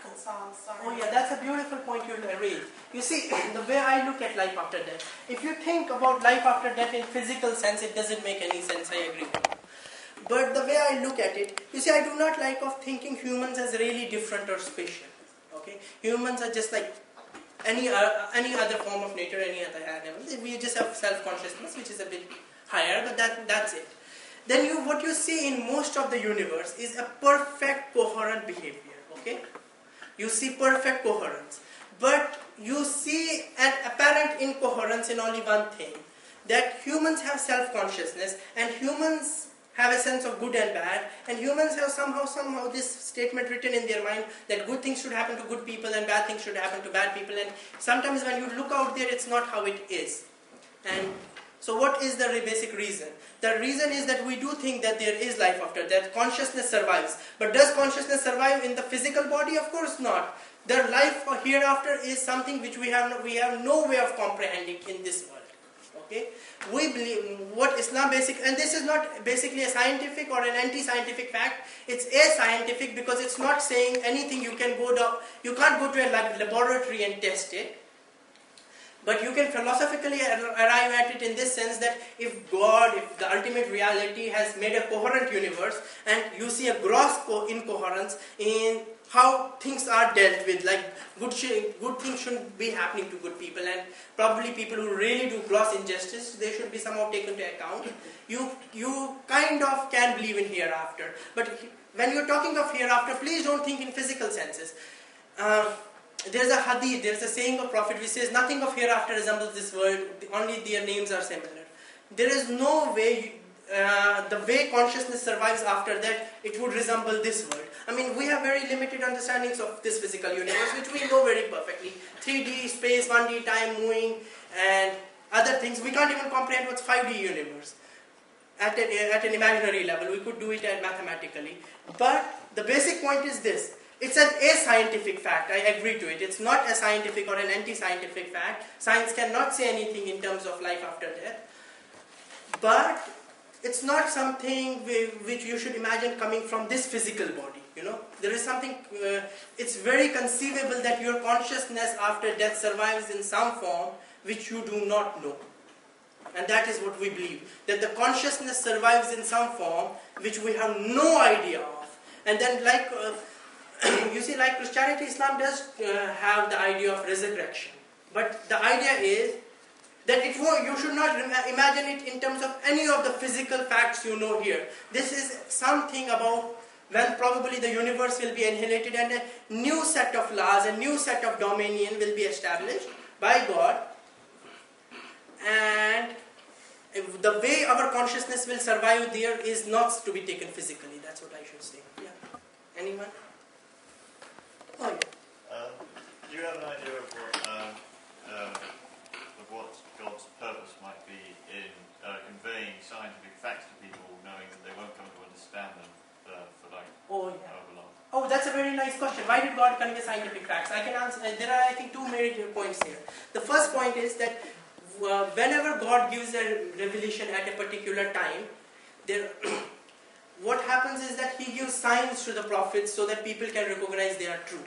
reconcile science. Oh yeah, that's a beautiful point you raised. You see, the way I look at life after death, if you think about life after death in physical sense, it doesn't make any sense, I agree. But the way I look at it, you see, I do not like of thinking humans as really different or special. Okay, humans are just like any other form of nature, any other animal. We just have self-consciousness, which is a bit higher, but that's it. Then what you see in most of the universe is a perfect coherent behavior. Okay, you see perfect coherence, but you see an apparent incoherence in only one thing, that humans have self-consciousness and humans have a sense of good and bad, and humans have somehow this statement written in their mind that good things should happen to good people and bad things should happen to bad people, and sometimes when you look out there, it's not how it is. And so what is the basic reason? The reason is that we do think that there is life after death. Consciousness survives. But does consciousness survive in the physical body? Of course not. The life hereafter is something which we have no way of comprehending in this world. Okay? We believe what Islam and this is not basically a scientific or an anti-scientific fact. It's a-scientific because it's not saying anything you can't go to a laboratory and test it. But you can philosophically arrive at it in this sense that if the ultimate reality has made a coherent universe, and you see a gross incoherence in how things are dealt with, like good things shouldn't be happening to good people, and probably people who really do gross injustice, they should be somehow taken to account. You kind of can believe in hereafter. But when you're talking of hereafter, please don't think in physical senses. There's a hadith, there's a saying of Prophet which says nothing of hereafter resembles this world, only their names are similar. There is no way, the way consciousness survives after that, it would resemble this world. I mean, we have very limited understandings of this physical universe, which we know very perfectly. 3D, space, 1D, time, moving, and other things. We can't even comprehend what's 5D universe. At an imaginary level, we could do it mathematically. But the basic point is this. It's an a-scientific fact, I agree to it. It's not a scientific or an anti-scientific fact. Science cannot say anything in terms of life after death. But it's not something which you should imagine coming from this physical body. There is something, it's very conceivable that your consciousness after death survives in some form which you do not know. And that is what we believe. That the consciousness survives in some form which we have no idea of. And then you see, like Christianity, Islam does have the idea of resurrection. But the idea is that you should not imagine it in terms of any of the physical facts you know here. This is something about when probably the universe will be annihilated and a new set of laws, a new set of dominion will be established by God. And the way our consciousness will survive there is not to be taken physically. That's what I should say. Yeah. Anyone? Oh, yeah. Do you have an idea of what God's purpose might be in conveying scientific facts to people, knowing that they won't come to understand them for however long? Oh, that's a very nice question. Why did God convey scientific facts? I can answer. There are, I think, two major points here. The first point is that whenever God gives a revelation at a particular time, what happens is that He gives signs to the prophets so that people can recognize they are true.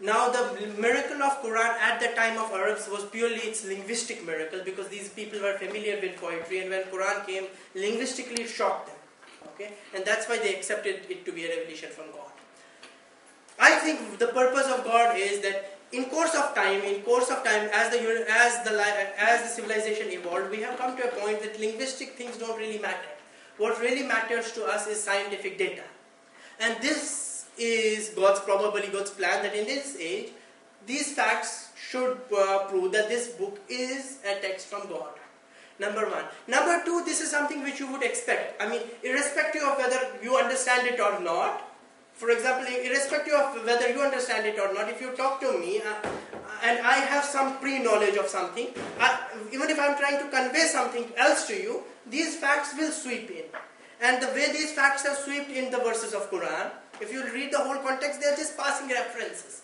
Now, the miracle of Quran at the time of Arabs was purely its linguistic miracle, because these people were familiar with poetry, and when Quran came, linguistically it shocked them. Okay, and that's why they accepted it to be a revelation from God. I think the purpose of God is that in course of time, as the civilization evolved, we have come to a point that linguistic things don't really matter. What really matters to us is scientific data. And this is probably God's plan, that in this age, these facts should prove that this book is a text from God. Number one. Number two, this is something which you would expect. I mean, irrespective of whether you understand it or not, for example, irrespective of whether you understand it or not, if you talk to me and I have some pre-knowledge of something, even if I'm trying to convey something else to you, these facts will sweep in. And the way these facts are swept in the verses of Quran, if you read the whole context, they are just passing references.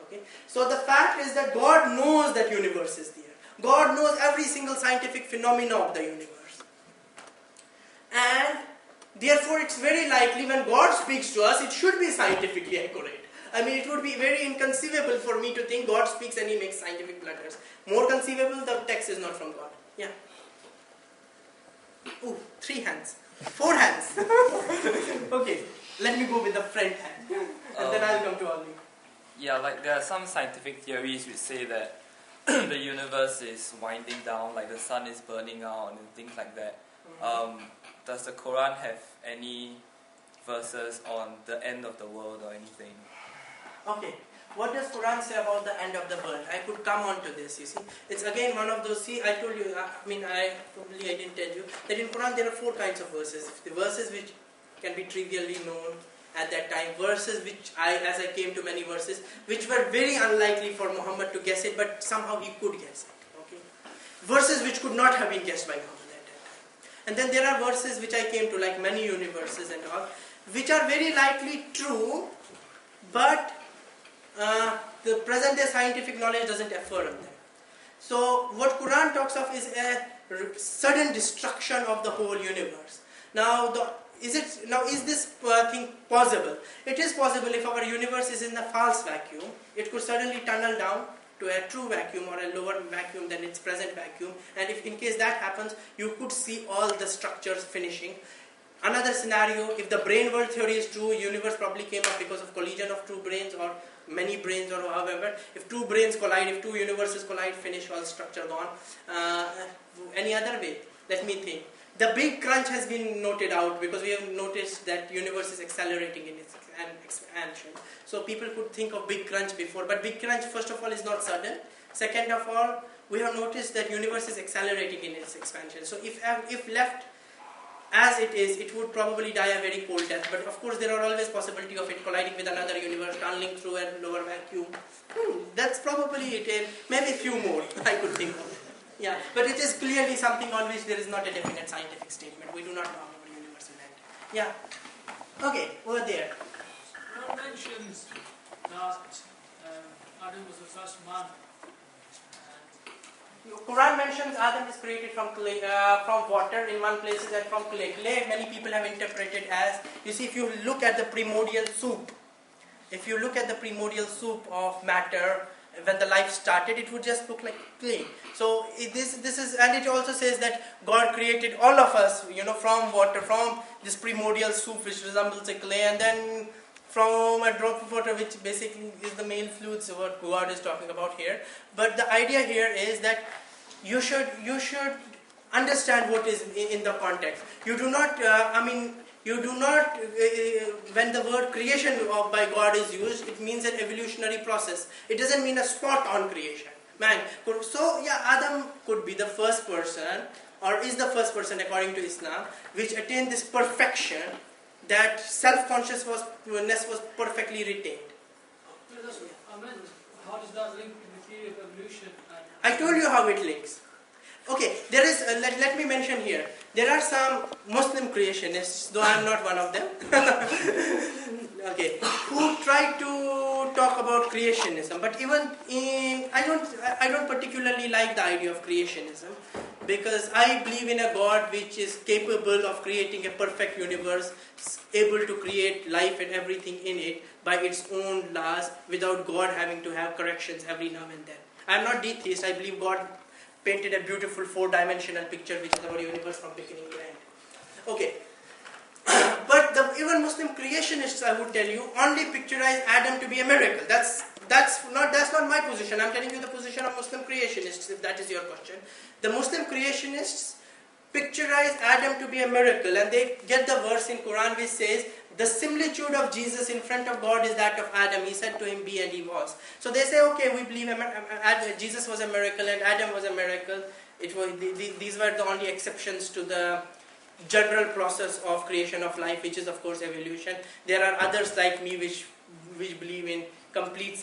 Okay? So the fact is that God knows that universe is there. God knows every single scientific phenomena of the universe. And Therefore, it's very likely when God speaks to us, it should be scientifically accurate. I mean, it would be very inconceivable for me to think God speaks and He makes scientific blunders. More conceivable, the text is not from God. Yeah. Ooh, 3 hands. 4 hands. Okay, let me go with the front hand. And then I'll come to Ali. Yeah, like there are some scientific theories which say that the universe is winding down, like the sun is burning out and things like that. Does the Quran have any verses on the end of the world or anything? Okay, what does Quran say about the end of the world? I could come on to this, you see. It's again one of those, see, I told you, I didn't tell you, that in Quran there are 4 kinds of verses. The verses which can be trivially known at that time, verses which as I came to many verses, which were very unlikely for Muhammad to guess it, but somehow he could guess it, okay. Verses which could not have been guessed by Muhammad at that time. And then there are verses which I came to, like many universes and all, which are very likely true, but the present day scientific knowledge doesn't affirm them. So what Quran talks of is a sudden destruction of the whole universe. Now, is this thing possible? It is possible if our universe is in the false vacuum. It could suddenly tunnel down to a true vacuum or a lower vacuum than its present vacuum. And if in case that happens, you could see all the structures finishing. Another scenario, if the brain world theory is true, universe probably came up because of collision of 2 brains or many brains or however. If 2 brains collide, if 2 universes collide, finish, all structure gone. Any other way? Let me think. The big crunch has been noted out because we have noticed that universe is accelerating in its expansion. So people could think of big crunch before, but big crunch first of all is not sudden. Second of all, we have noticed that universe is accelerating in its expansion. So if left as it is, it would probably die a very cold death. But of course, there are always possibility of it colliding with another universe, tunneling through a lower vacuum. That's probably it. Maybe a few more I could think of. Yeah, but it is clearly something on which there is not a definite scientific statement. We do not know how our universe will end. Yeah. Okay, over there. Quran mentions that Adam was the first man. Quran mentions Adam is created from clay, from water in one place and from clay. Clay, many people have interpreted as, you see, if you look at the primordial soup, of matter, when the life started, it would just look like clay. So this is, and it also says that God created all of us, from water, from this primordial soup which resembles a clay, and then from a drop of water, which basically is the male fluids, what God is talking about here. But the idea here is that you should understand what is in the context. You do not, when the word creation by God is used, it means an evolutionary process. It doesn't mean a spot-on creation. So yeah, Adam could be the first person, or is the first person according to Islam, which attained this perfection, that self-consciousness was perfectly retained. How does that link to the theory of evolution? I told you how it links. Okay, there is, let me mention here, there are some Muslim creationists, though I am not one of them, okay, who try to talk about creationism, but even I don't particularly like the idea of creationism, because I believe in a God which is capable of creating a perfect universe, able to create life and everything in it by its own laws, without God having to have corrections every now and then. I am not detheist. I believe God painted a beautiful 4-dimensional picture which is our universe from beginning to end. Okay. But even Muslim creationists, I would tell you, only picturize Adam to be a miracle. That's not my position. I'm telling you the position of Muslim creationists, if that is your question. The Muslim creationists picturize Adam to be a miracle, and they get the verse in Quran which says, the similitude of Jesus in front of God is that of Adam. He said to him, be, and he was. So they say, okay, we believe Jesus was a miracle and Adam was a miracle. These were the only exceptions to the general process of creation of life, which is of course evolution. There are others like me which believe in complete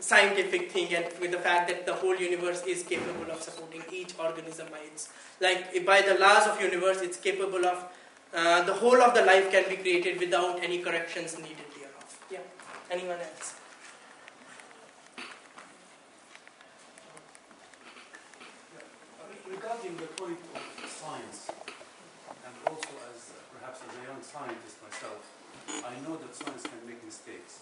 scientific thing, and with the fact that the whole universe is capable of supporting each organism by the laws of universe, it's capable of the whole of the life can be created without any corrections needed thereof. Yeah. Anyone else? Regarding the point of science and also I know that science can make mistakes,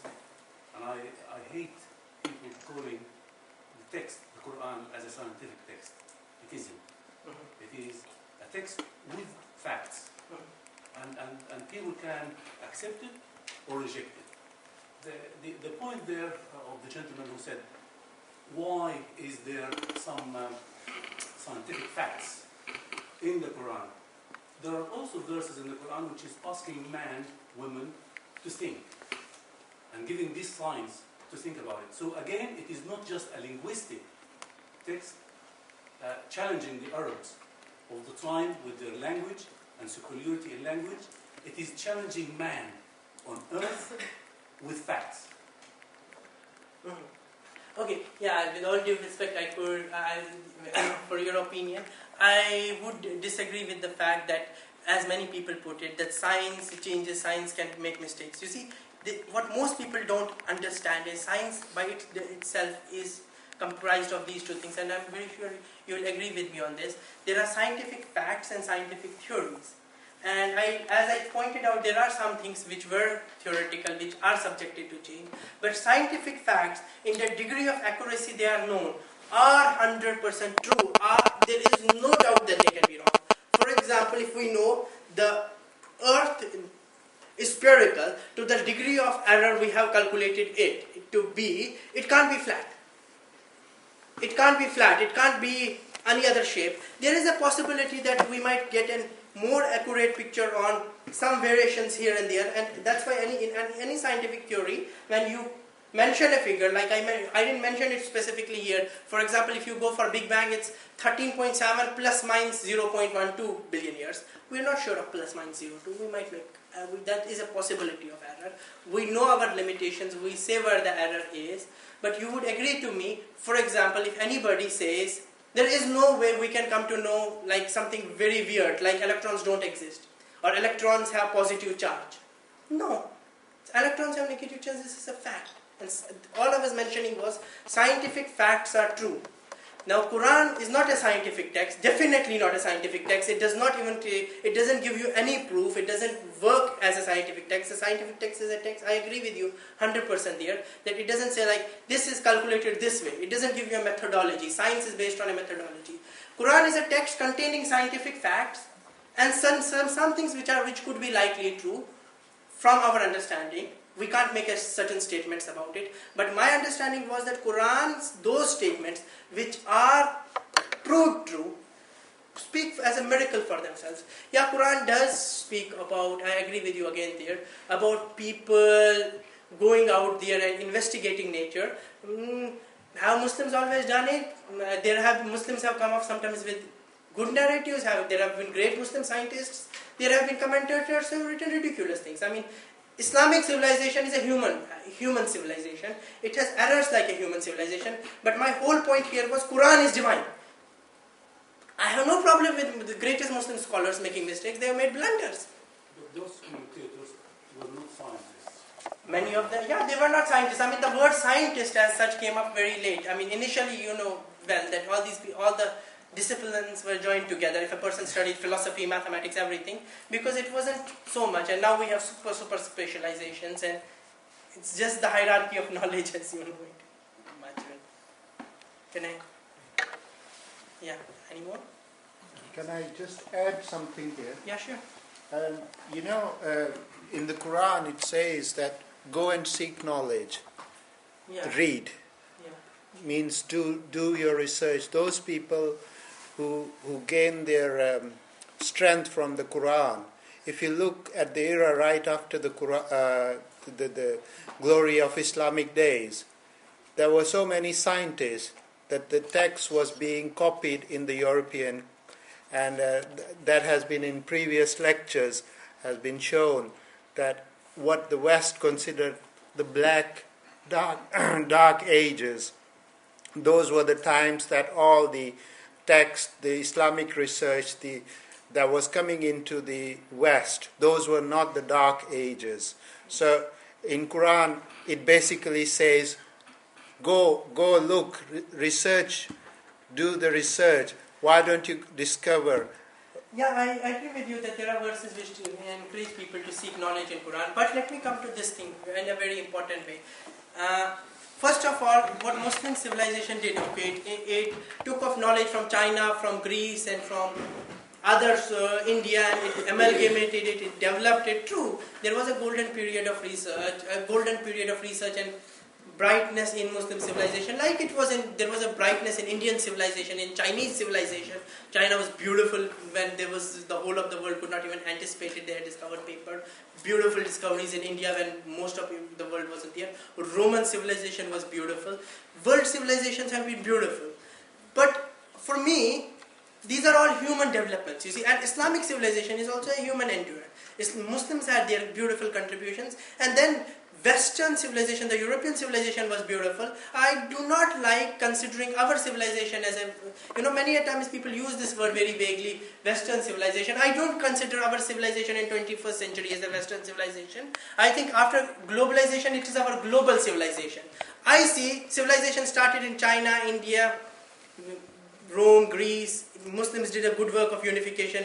and I hate people calling the text, the Quran, as a scientific text. It isn't. It is a text with facts, and people can accept it or reject it. The point there of the gentleman who said, why is there some scientific facts in the Quran? There are also verses in the Quran which is asking man, women, to think and giving these signs to think about it. So again, it is not just a linguistic text challenging the Arabs of the time with their language and superiority in language. It is challenging man on earth with facts. Okay, yeah, with all due respect, for your opinion, I would disagree with the fact that, as many people put it, that science changes, science can make mistakes. You see, what most people don't understand is science by itself is comprised of these two things, and I'm very sure you will agree with me on this. There are scientific facts and scientific theories. And as I pointed out, there are some things which were theoretical, which are subjected to change. But scientific facts, in the degree of accuracy they are known, are 100% true. There is no doubt that they can be wrong. For example, if we know the Earth is spherical, to the degree of error we have calculated it to be, it can't be flat. It can't be flat. It can't be any other shape. There is a possibility that we might get a more accurate picture on some variations here and there, and that's why in any scientific theory, when you mention a figure, like I didn't mention it specifically here. For example, if you go for Big Bang, it's 13.7 plus minus 0.12 billion years. We're not sure of plus minus 0.2. We might make that is a possibility of error. We know our limitations. We say where the error is. But you would agree to me, for example, if anybody says there is no way we can come to know like something very weird, like electrons don't exist, or electrons have positive charge. No. Electrons have negative charge, this is a fact. And all I was mentioning was scientific facts are true. Now, Quran is not a scientific text, definitely not a scientific text. It doesn't give you any proof. It doesn't work as a scientific text. A scientific text is a text. I agree with you 100% there, that it doesn't say like, this is calculated this way. It doesn't give you a methodology. Science is based on a methodology. Quran is a text containing scientific facts and some things which could be likely true from our understanding. We can't make certain statements about it. But my understanding was that Quran's, those statements which are proved true, speak as a miracle for themselves. Yeah, Quran does speak about, I agree with you again there, about people going out there and investigating nature. Have Muslims always done it? Muslims have come up sometimes with good narratives. There have been great Muslim scientists. There have been commentators who have written ridiculous things. I mean, Islamic civilization is a human civilization. It has errors like a human civilization. But my whole point here was Quran is divine. I have no problem with the greatest Muslim scholars making mistakes. They have made blunders. But those commentators were not scientists. Many of them, yeah, they were not scientists. I mean, the word scientist as such came up very late. I mean, initially, you know well that all the disciplines were joined together. If a person studied philosophy, mathematics, everything, because it wasn't so much. And now we have super specializations, and it's just the hierarchy of knowledge as you know it. Can I? Yeah. Any more? Can I just add something there? Yeah, sure. In the Quran it says that go and seek knowledge. Yeah. Read. Yeah. Means do your research. Those people who gain their strength from the Quran. If you look at the era right after the Quran, the glory of Islamic days, there were so many scientists that the text was being copied in the European, and that has been in previous lectures, has been shown that what the West considered the black, dark ages, those were the times that all the text, the Islamic research that was coming into the West, those were not the dark ages. So in Quran, it basically says, go look, research, do the research. Why don't you discover Yeah, I agree with you that there are verses which encourage people to seek knowledge in Quran. But let me come to this thing in a very important way. First of all, what Muslim civilization did, okay, it took off knowledge from China, from Greece, and from others, India, and it amalgamated it, it developed it. True, there was a golden period of research, and brightness in Muslim civilization, like there was a brightness in Indian civilization, in Chinese civilization. China was beautiful when the whole of the world could not even anticipate it. They had discovered paper. Beautiful discoveries in India when most of the world wasn't there. Roman civilization was beautiful. World civilizations have been beautiful. But for me, these are all human developments, you see, and Islamic civilization is also a human endeavor. Muslims had their beautiful contributions, and then Western civilization, the European civilization was beautiful. I do not like considering our civilization as many a times people use this word very vaguely, Western civilization. I don't consider our civilization in 21st century as a Western civilization. I think after globalization, it is our global civilization. I see civilization started in China, India, Rome, Greece. Muslims did a good work of unification.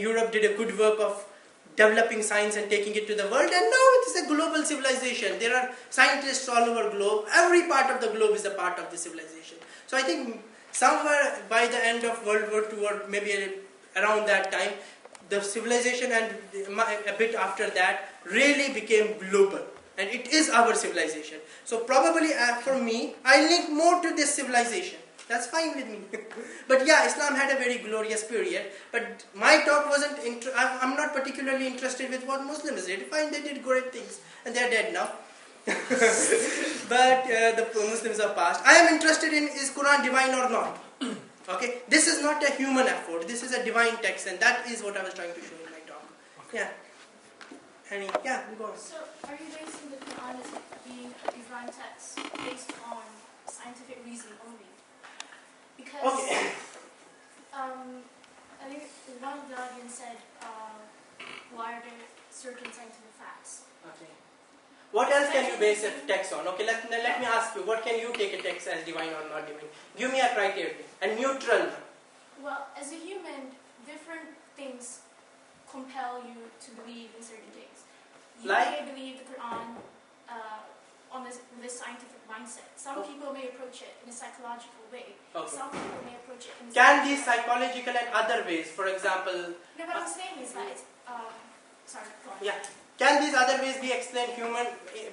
Europe did a good work of developing science and taking it to the world, and now it is a global civilization. There are scientists all over the globe. Every part of the globe is a part of the civilization. So I think somewhere by the end of World War II, or maybe around that time, the civilization and a bit after that really became global, and it is our civilization. So probably for me, I link more to this civilization. That's fine with me. But yeah, Islam had a very glorious period. But my talk wasn't, I'm not particularly interested with what Muslims did. Fine, they did great things. And they're dead now. But the Muslims are past. I am interested in, is Quran divine or not? Okay, this is not a human effort. This is a divine text. And that is what I was trying to show in my talk. Yeah. Yeah, go on. So, are you basing the Quran as being a divine text based on scientific reason only? Because I think one of the audience said, why are there certain scientific facts? Okay. What else can you base a text on? Okay, let me ask you, what can you take a text as divine or not divine? Give me a criteria, a neutral one. Well, as a human, different things compel you to believe in certain things. You may believe the Quran on this scientific mindset. Some people may approach it in a psychological way. Okay. Some people may approach it in a Can these psychological and other ways, for example... No, what I'm saying is that it's... sorry, go on. Yeah. Can these other ways be explained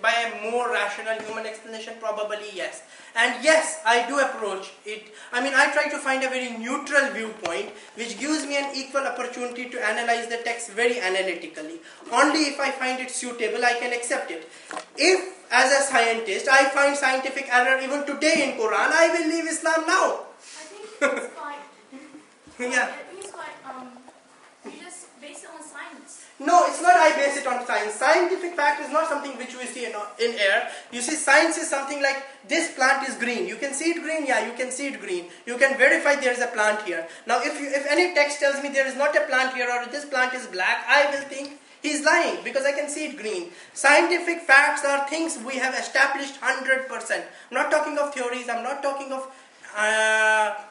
by a more rational human explanation? Probably yes. And yes, I do approach it. I mean, I try to find a very neutral viewpoint which gives me an equal opportunity to analyze the text very analytically. Only if I find it suitable, I can accept it. If, as a scientist, I find scientific error even today in Quran, I will leave Islam now. I think it's quite... Yeah. I think it's quite... you just base it on science. No, it's not I base it on science. Scientific fact is not something which we see in air. You see, science is something like, this plant is green. You can see it green? Yeah, you can see it green. You can verify there is a plant here. Now, if any text tells me there is not a plant here or this plant is black, I will think he's lying because I can see it green. Scientific facts are things we have established 100%. I'm not talking of theories. I'm not talking of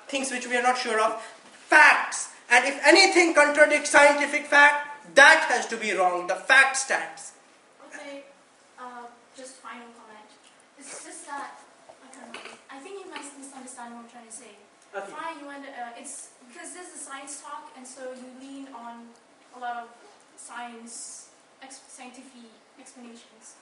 things which we are not sure of. Facts. And if anything contradicts scientific fact, that has to be wrong. The fact stands. Okay, just final comment. It's just that, I think you might misunderstand what I'm trying to say. Okay. Fine, it's because this is a science talk, and so you lean on a lot of scientific explanations.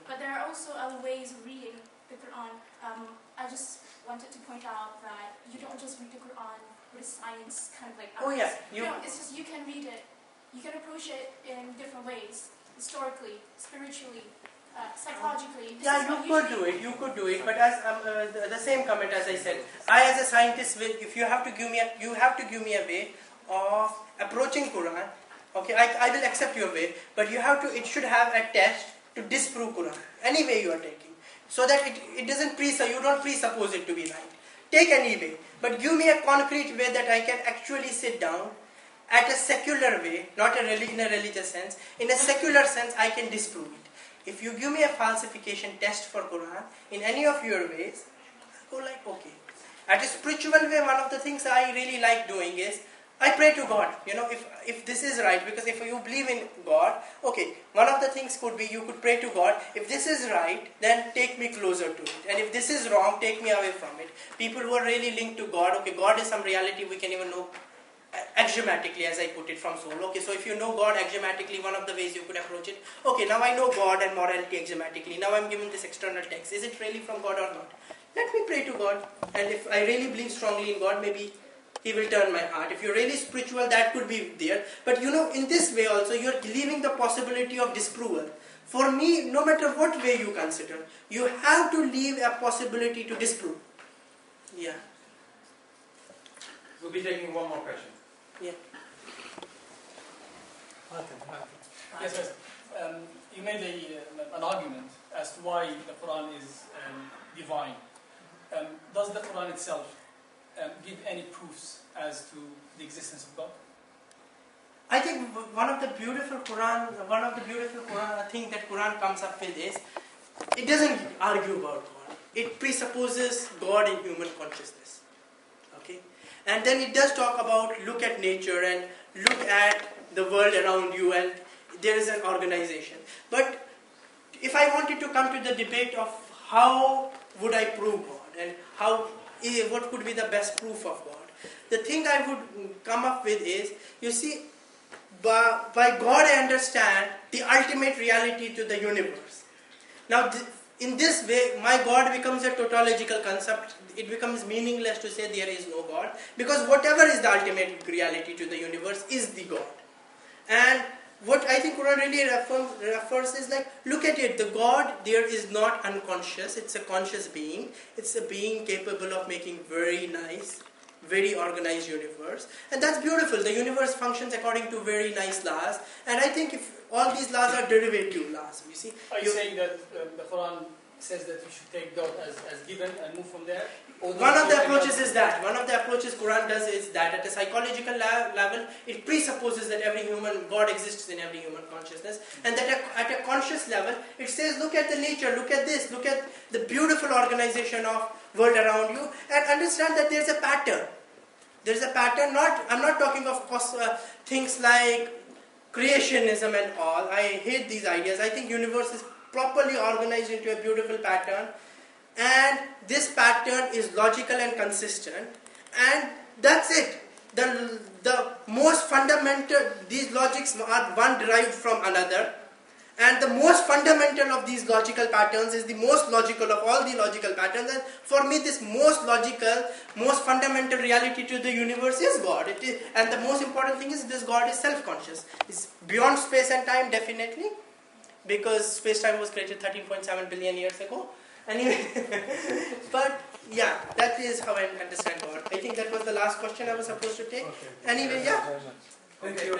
But there are also other ways of reading the Quran. I just wanted to point out that you don't just read the Quran with science kind of like... Oh yeah. It's just you can read it. You can approach it in different ways, historically, spiritually, psychologically. Yeah, you could do it. But as the same comment as I said, I as a scientist, if you have to give me a way of approaching Quran. Okay, I will accept your way, but it should have a test to disprove Quran. Any way you are taking, so that it doesn't you don't presuppose it to be right. Take any way, but give me a concrete way that I can actually sit down. At a secular way, not in a religious sense, in a secular sense, I can disprove it. If you give me a falsification test for Quran, in any of your ways, I go like, okay. At a spiritual way, one of the things I really like doing is, I pray to God, if this is right, because if you believe in God, okay, one of the things could be you could pray to God, if this is right, then take me closer to it. And if this is wrong, take me away from it. People who are really linked to God, okay, God is some reality we can even know axiomatically, as I put it, from soul. Okay, so if you know God axiomatically, one of the ways you could approach it, okay, now I know God and morality axiomatically, now I'm given this external text. Is it really from God or not? Let me pray to God, and if I really believe strongly in God, maybe He will turn my heart. If you're really spiritual, that could be there. But in this way also, you're leaving the possibility of disapproval. For me, no matter what way you consider, you have to leave a possibility to disprove. Yeah. We'll be taking one more question. Yeah. Yes. You made an argument as to why the Quran is divine. Does the Quran itself give any proofs as to the existence of God? I think one of the beautiful Quran thing that Quran comes up with is, it doesn't argue about God. It presupposes God in human consciousness. Okay? And then it does talk about, look at nature and look at the world around you, and there is an organization. But if I wanted to come to the debate of how would I prove God and what could be the best proof of God, the thing I would come up with is, you see, by God I understand the ultimate reality to the universe. Now, in this way, my God becomes a tautological concept. It becomes meaningless to say there is no God, because whatever is the ultimate reality to the universe is the God. And what I think Quran really refers is like, look at it, the God there is not unconscious, it's a conscious being. It's a being capable of making very nice, very organized universe. And that's beautiful. The universe functions according to very nice laws. And I think if all these laws are derivative laws, you see. Are you saying that the Quran says that you should take God as given and move from there? One of the approaches is that. One of the approaches Quran does is that at a psychological level, it presupposes that God exists in every human consciousness. And that at a conscious level, it says, look at the nature, look at this, look at the beautiful organization of world around you, and understand that there's a pattern. There's a pattern. I'm not talking of things like creationism and all. I hate these ideas. I think universe is properly organized into a beautiful pattern, and this pattern is logical and consistent, and that's it. The most fundamental, these logics are one derived from another, and the most fundamental of these logical patterns is the most logical of all the logical patterns. And for me, this most logical, most fundamental reality to the universe is God. And the most important thing is this God is self-conscious. It's beyond space and time, definitely, because space-time was created 13.7 billion years ago. Anyway, but yeah, that is how I understand God. I think that was the last question I was supposed to take. Okay. Anyway, yeah. Thank you.